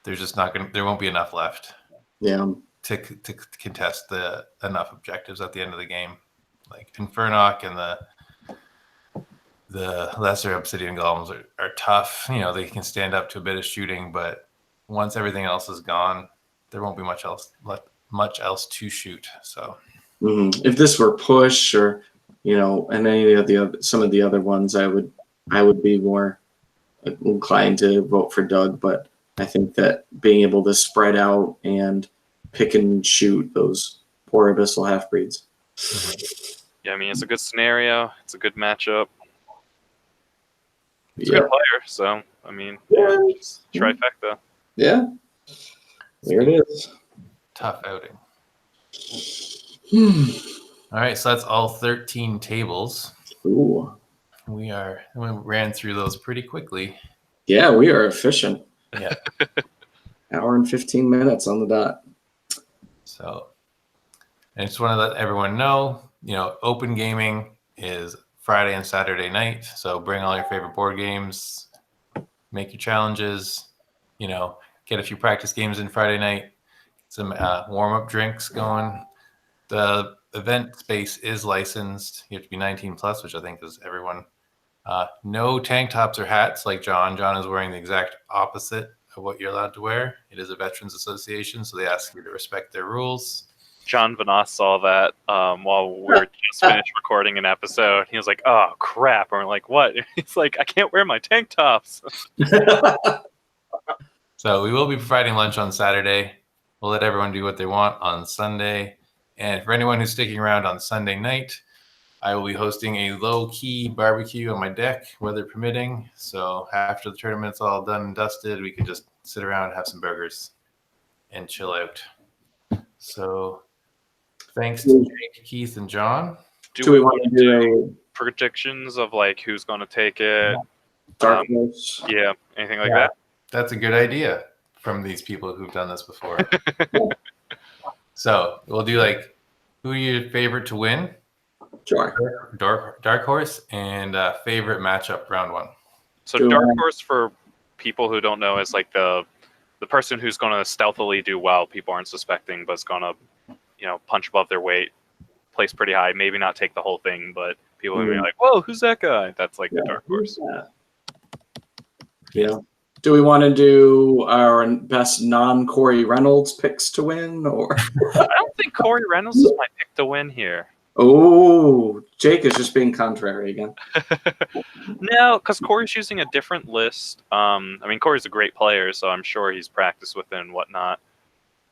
[SPEAKER 1] there's just there won't be enough left.
[SPEAKER 2] Yeah.
[SPEAKER 1] To contest enough objectives at the end of the game. Like Infernok and the lesser obsidian golems are tough. They can stand up to a bit of shooting, but once everything else is gone, there won't be much else to shoot. So
[SPEAKER 2] if this were push or and any of some of the other ones, I would be more inclined to vote for Doug, but I think that being able to spread out and pick and shoot those poor Abyssal half-breeds.
[SPEAKER 3] Yeah, I mean, it's a good scenario. It's a good matchup. It's a
[SPEAKER 2] Yeah.
[SPEAKER 3] good player, so, I mean,
[SPEAKER 2] Yeah.
[SPEAKER 3] just trifecta.
[SPEAKER 2] Yeah. There it is.
[SPEAKER 1] Tough outing.
[SPEAKER 2] Hmm.
[SPEAKER 1] All right, so that's all 13 tables.
[SPEAKER 2] Ooh.
[SPEAKER 1] We ran through those pretty quickly.
[SPEAKER 2] Yeah, we are efficient.
[SPEAKER 1] Yeah.
[SPEAKER 2] Hour and 15 minutes on the dot.
[SPEAKER 1] So I just want to let everyone know, open gaming is Friday and Saturday night. So bring all your favorite board games, make your challenges, get a few practice games in Friday night, some warm-up drinks going. The event space is licensed. You have to be 19 plus, which I think is everyone. No tank tops or hats like John. John is wearing the exact opposite of what you're allowed to wear. It is a Veterans Association, so they ask you to respect their rules.
[SPEAKER 3] John Vanas saw that while we were just finished recording an episode. He was like, "Oh crap!" And we're like, "What?" He's like, "I can't wear my tank tops."
[SPEAKER 1] So we will be providing lunch on Saturday. We'll let everyone do what they want on Sunday. And for anyone who's sticking around on Sunday night, I will be hosting a low-key barbecue on my deck, weather permitting. So after the tournament's all done and dusted, we could just sit around, have some burgers, and chill out. So thanks to Jake, Keith, and John.
[SPEAKER 2] Do we want to do
[SPEAKER 3] predictions of like who's going to take it?
[SPEAKER 2] Dark Horse?
[SPEAKER 3] Yeah, anything like that?
[SPEAKER 1] That's a good idea from these people who've done this before. So we'll do like, who are your favorite to win?
[SPEAKER 2] Sure.
[SPEAKER 1] Dark Horse, and favorite matchup round one.
[SPEAKER 3] So Dark Horse, for people who don't know, is like the person who's going to stealthily do well, people aren't suspecting, but it's going to, punch above their weight, place pretty high, maybe not take the whole thing, but people will be like, "Whoa, who's that guy?" That's like the Dark Horse.
[SPEAKER 2] Yeah. Do we want to do our best non-Corey Reynolds picks to win, or?
[SPEAKER 3] I don't think Corey Reynolds is my pick to win here.
[SPEAKER 2] Oh, Jake is just being contrary again.
[SPEAKER 3] No, because Corey's using a different list. I mean, Corey's a great player, so I'm sure he's practiced with it and whatnot.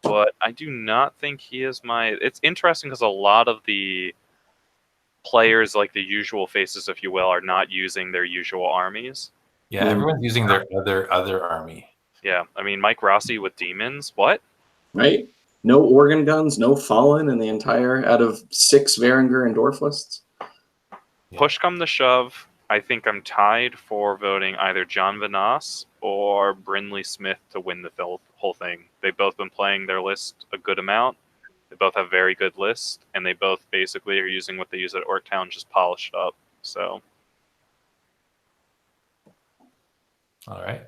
[SPEAKER 3] But I do not think he is my... It's interesting because a lot of the players, like the usual faces, if you will, are not using their usual armies.
[SPEAKER 1] Yeah, everyone's using their other army.
[SPEAKER 3] Yeah, I mean, Mike Rossi with demons. What?
[SPEAKER 2] Right? No organ guns, no Fallen in the entire, out of 6 Varangur and Dwarf lists.
[SPEAKER 1] Yeah.
[SPEAKER 3] Push come to shove, I think I'm tied for voting either John Vanas or Brindley Smith to win the whole thing. They've both been playing their list a good amount. They both have very good lists, and they both basically are using what they use at Orktown, just polished up. So,
[SPEAKER 1] All right.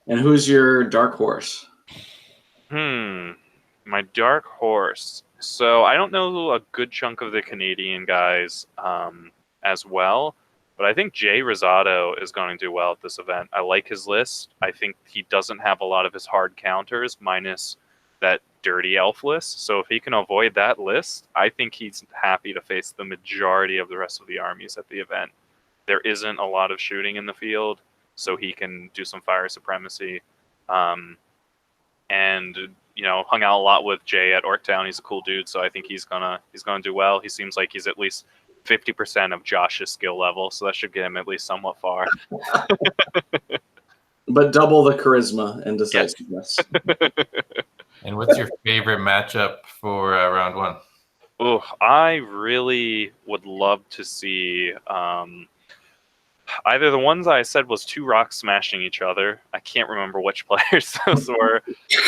[SPEAKER 2] And who's your Dark Horse?
[SPEAKER 3] My Dark Horse. So I don't know a good chunk of the Canadian guys as well, but I think Jay Rosado is going to do well at this event. I like his list. I think he doesn't have a lot of his hard counters, minus that dirty elf list. So if he can avoid that list, I think he's happy to face the majority of the rest of the armies at the event. There isn't a lot of shooting in the field, so he can do some fire supremacy. And hung out a lot with Jay at Orktown. He's a cool dude, so I think he's gonna do well. He seems like he's at least 50% of Josh's skill level, so that should get him at least somewhat far.
[SPEAKER 2] But double the charisma and decisiveness.
[SPEAKER 1] And what's your favorite matchup for round one?
[SPEAKER 3] Oh, I really would love to see either the ones I said was 2 rocks smashing each other. I can't remember which players those were.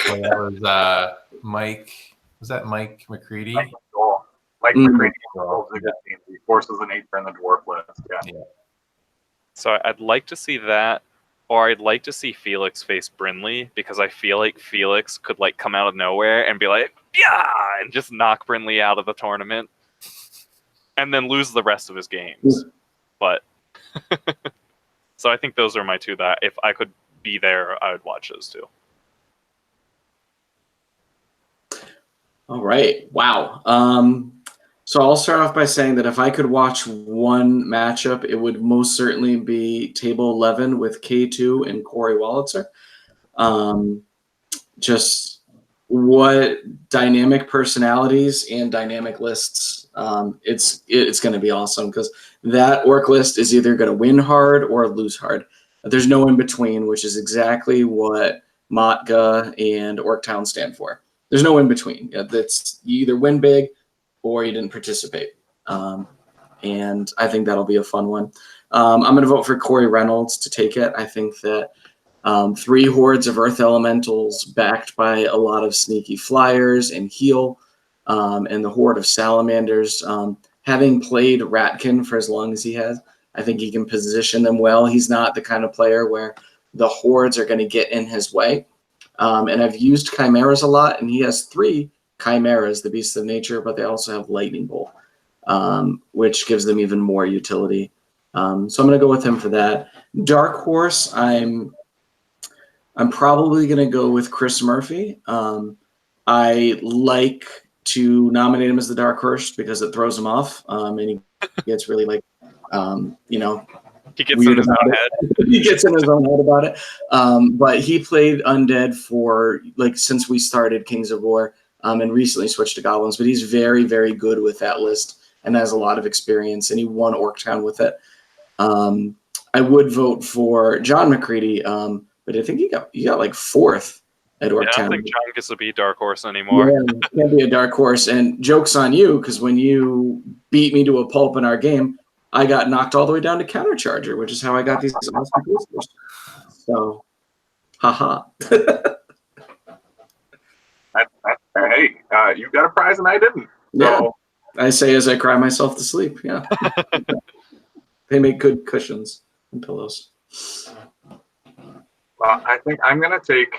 [SPEAKER 1] Well, that was Mike. Was that Mike McCready?
[SPEAKER 4] Mike McCready he forces an 8 in the dwarf list. Yeah.
[SPEAKER 3] So I'd like to see that, or I'd like to see Felix face Brindley, because I feel like Felix could come out of nowhere and be like, "Yeah!" and just knock Brindley out of the tournament, and then lose the rest of his games. But so I think those are my 2 that if I could be there, I would watch those 2.
[SPEAKER 2] All right. Wow. So I'll start off by saying that if I could watch one matchup, it would most certainly be Table 11 with K2 and Corey Wallitzer. Just what dynamic personalities and dynamic lists. It's going to be awesome because that orc list is either going to win hard or lose hard. There's no in between, which is exactly what Motka and Orktown stand for. There's no in between. That's you either win big or you didn't participate. And I think that'll be a fun one. I'm going to vote for Corey Reynolds to take it. I think that 3 hordes of Earth Elementals backed by a lot of sneaky flyers and heal, and the horde of Salamanders. Having played Ratkin for as long as he has, I think he can position them well. He's not the kind of player where the hordes are going to get in his way. And I've used Chimeras a lot, and he has 3 Chimeras, the Beasts of Nature, but they also have Lightning Bolt, which gives them even more utility. So I'm going to go with him for that. Dark Horse, I'm probably going to go with Chris Murphy. I like to nominate him as the Dark Horse because it throws him off, and he gets really
[SPEAKER 3] He gets
[SPEAKER 2] weird
[SPEAKER 3] in his
[SPEAKER 2] about
[SPEAKER 3] own
[SPEAKER 2] it.
[SPEAKER 3] head.
[SPEAKER 2] He gets in his own head about it. But he played Undead for since we started Kings of War, and recently switched to Goblins. But he's very, very good with that list and has a lot of experience. And he won Orktown with it. I would vote for John McCready, but I think he got 4th at Orktown.
[SPEAKER 3] I don't think John gets to be Dark Horse anymore.
[SPEAKER 2] Yeah, can't be a dark horse. And joke's on you, because when you beat me to a pulp in our game, I got knocked all the way down to Countercharger, which is how I got these awesome boosters. So, haha.
[SPEAKER 4] Hey, you got a prize and I didn't.
[SPEAKER 2] Yeah,
[SPEAKER 4] So,
[SPEAKER 2] I say as I cry myself to sleep. Yeah. They make good cushions and pillows.
[SPEAKER 4] I think I'm going to take.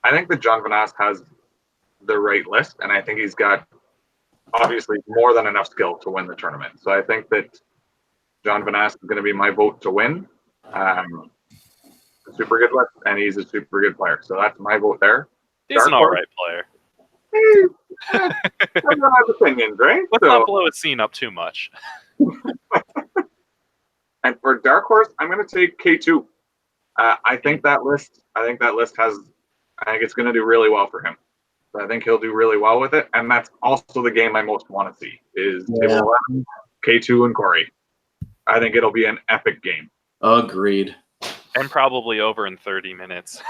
[SPEAKER 4] I think that John Van Ast has the right list, and I think he's got obviously more than enough skill to win the tournament. So I think that John Van Ast is going to be my vote to win. A super good list, and he's a super good player. So that's my vote there.
[SPEAKER 3] He's
[SPEAKER 4] Dark
[SPEAKER 3] an all
[SPEAKER 4] Horse?
[SPEAKER 3] right player.
[SPEAKER 4] Everyone has opinions, right?
[SPEAKER 3] Let's not blow his scene up too much.
[SPEAKER 4] And for Dark Horse, I'm going to take K2. I think that list has. I think it's going to do really well for him. So I think he'll do really well with it, and that's also the game I most want to see is Table 11, K2, and Corey. I think it'll be an epic game.
[SPEAKER 2] Agreed.
[SPEAKER 3] And probably over in 30 minutes.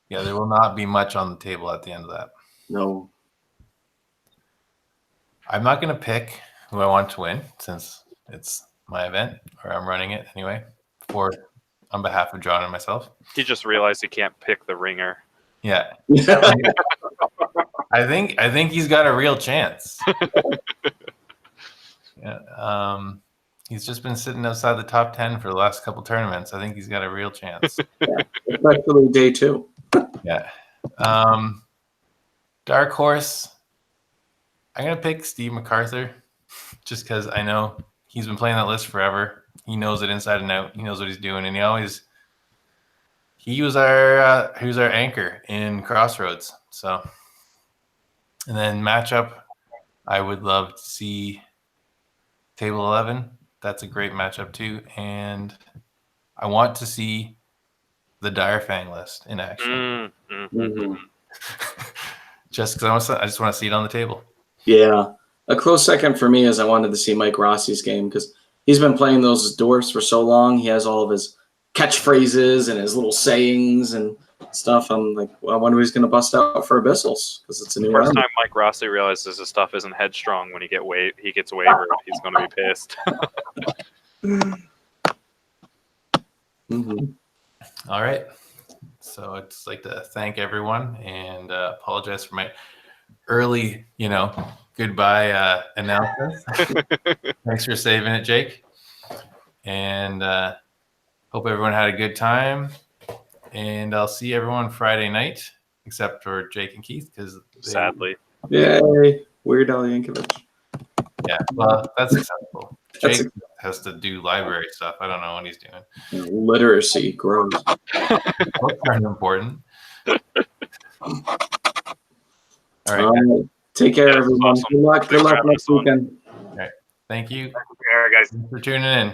[SPEAKER 1] Yeah, there will not be much on the table at the end of that.
[SPEAKER 2] No.
[SPEAKER 1] I'm not going to pick who I want to win since it's my event, or I'm running it anyway, on behalf of John and myself.
[SPEAKER 3] He just realized he can't pick the ringer.
[SPEAKER 1] Yeah. I think he's got a real chance. Yeah. He's just been sitting outside the top 10 for the last couple tournaments. I think he's got a real chance.
[SPEAKER 2] Especially day 2.
[SPEAKER 1] Yeah. Dark Horse. I'm going to pick Steve MacArthur just because I know he's been playing that list forever. He knows it inside and out. He knows what he's doing. And he was our anchor in Crossroads. So, and then matchup, I would love to see Table 11. That's a great matchup too. And I want to see the Direfang list in action. Just because I just want to see it on the table.
[SPEAKER 2] Yeah. A close second for me is I wanted to see Mike Rossi's game because he's been playing those dwarfs for so long. He has all of his catchphrases and his little sayings and stuff. I'm like, well, I wonder who's going to bust out for Abyssals because it's a new
[SPEAKER 3] First
[SPEAKER 2] round.
[SPEAKER 3] time Mike Rossi realizes his stuff isn't headstrong when he gets wavered, he's going to be pissed.
[SPEAKER 1] All right. So I'd just like to thank everyone and apologize for my early, goodbye announcements. Thanks for saving it, Jake. And hope everyone had a good time. And I'll see everyone Friday night, except for Jake and Keith, because
[SPEAKER 3] Sadly.
[SPEAKER 2] Yay. Weird Al Yankovic.
[SPEAKER 1] Yeah, well, that's acceptable.
[SPEAKER 2] That's
[SPEAKER 1] Jake has to do library stuff. I don't know what he's doing.
[SPEAKER 2] Literacy. Gross.
[SPEAKER 1] That's kind of important. All right.
[SPEAKER 2] All right. Take care,
[SPEAKER 3] Yeah,
[SPEAKER 2] everyone.
[SPEAKER 3] awesome.
[SPEAKER 2] Good luck.
[SPEAKER 3] Thanks
[SPEAKER 2] Good
[SPEAKER 3] for
[SPEAKER 2] luck
[SPEAKER 3] having
[SPEAKER 2] next
[SPEAKER 3] us on.
[SPEAKER 2] weekend.
[SPEAKER 1] Thank you
[SPEAKER 4] All right, guys.
[SPEAKER 1] for tuning in.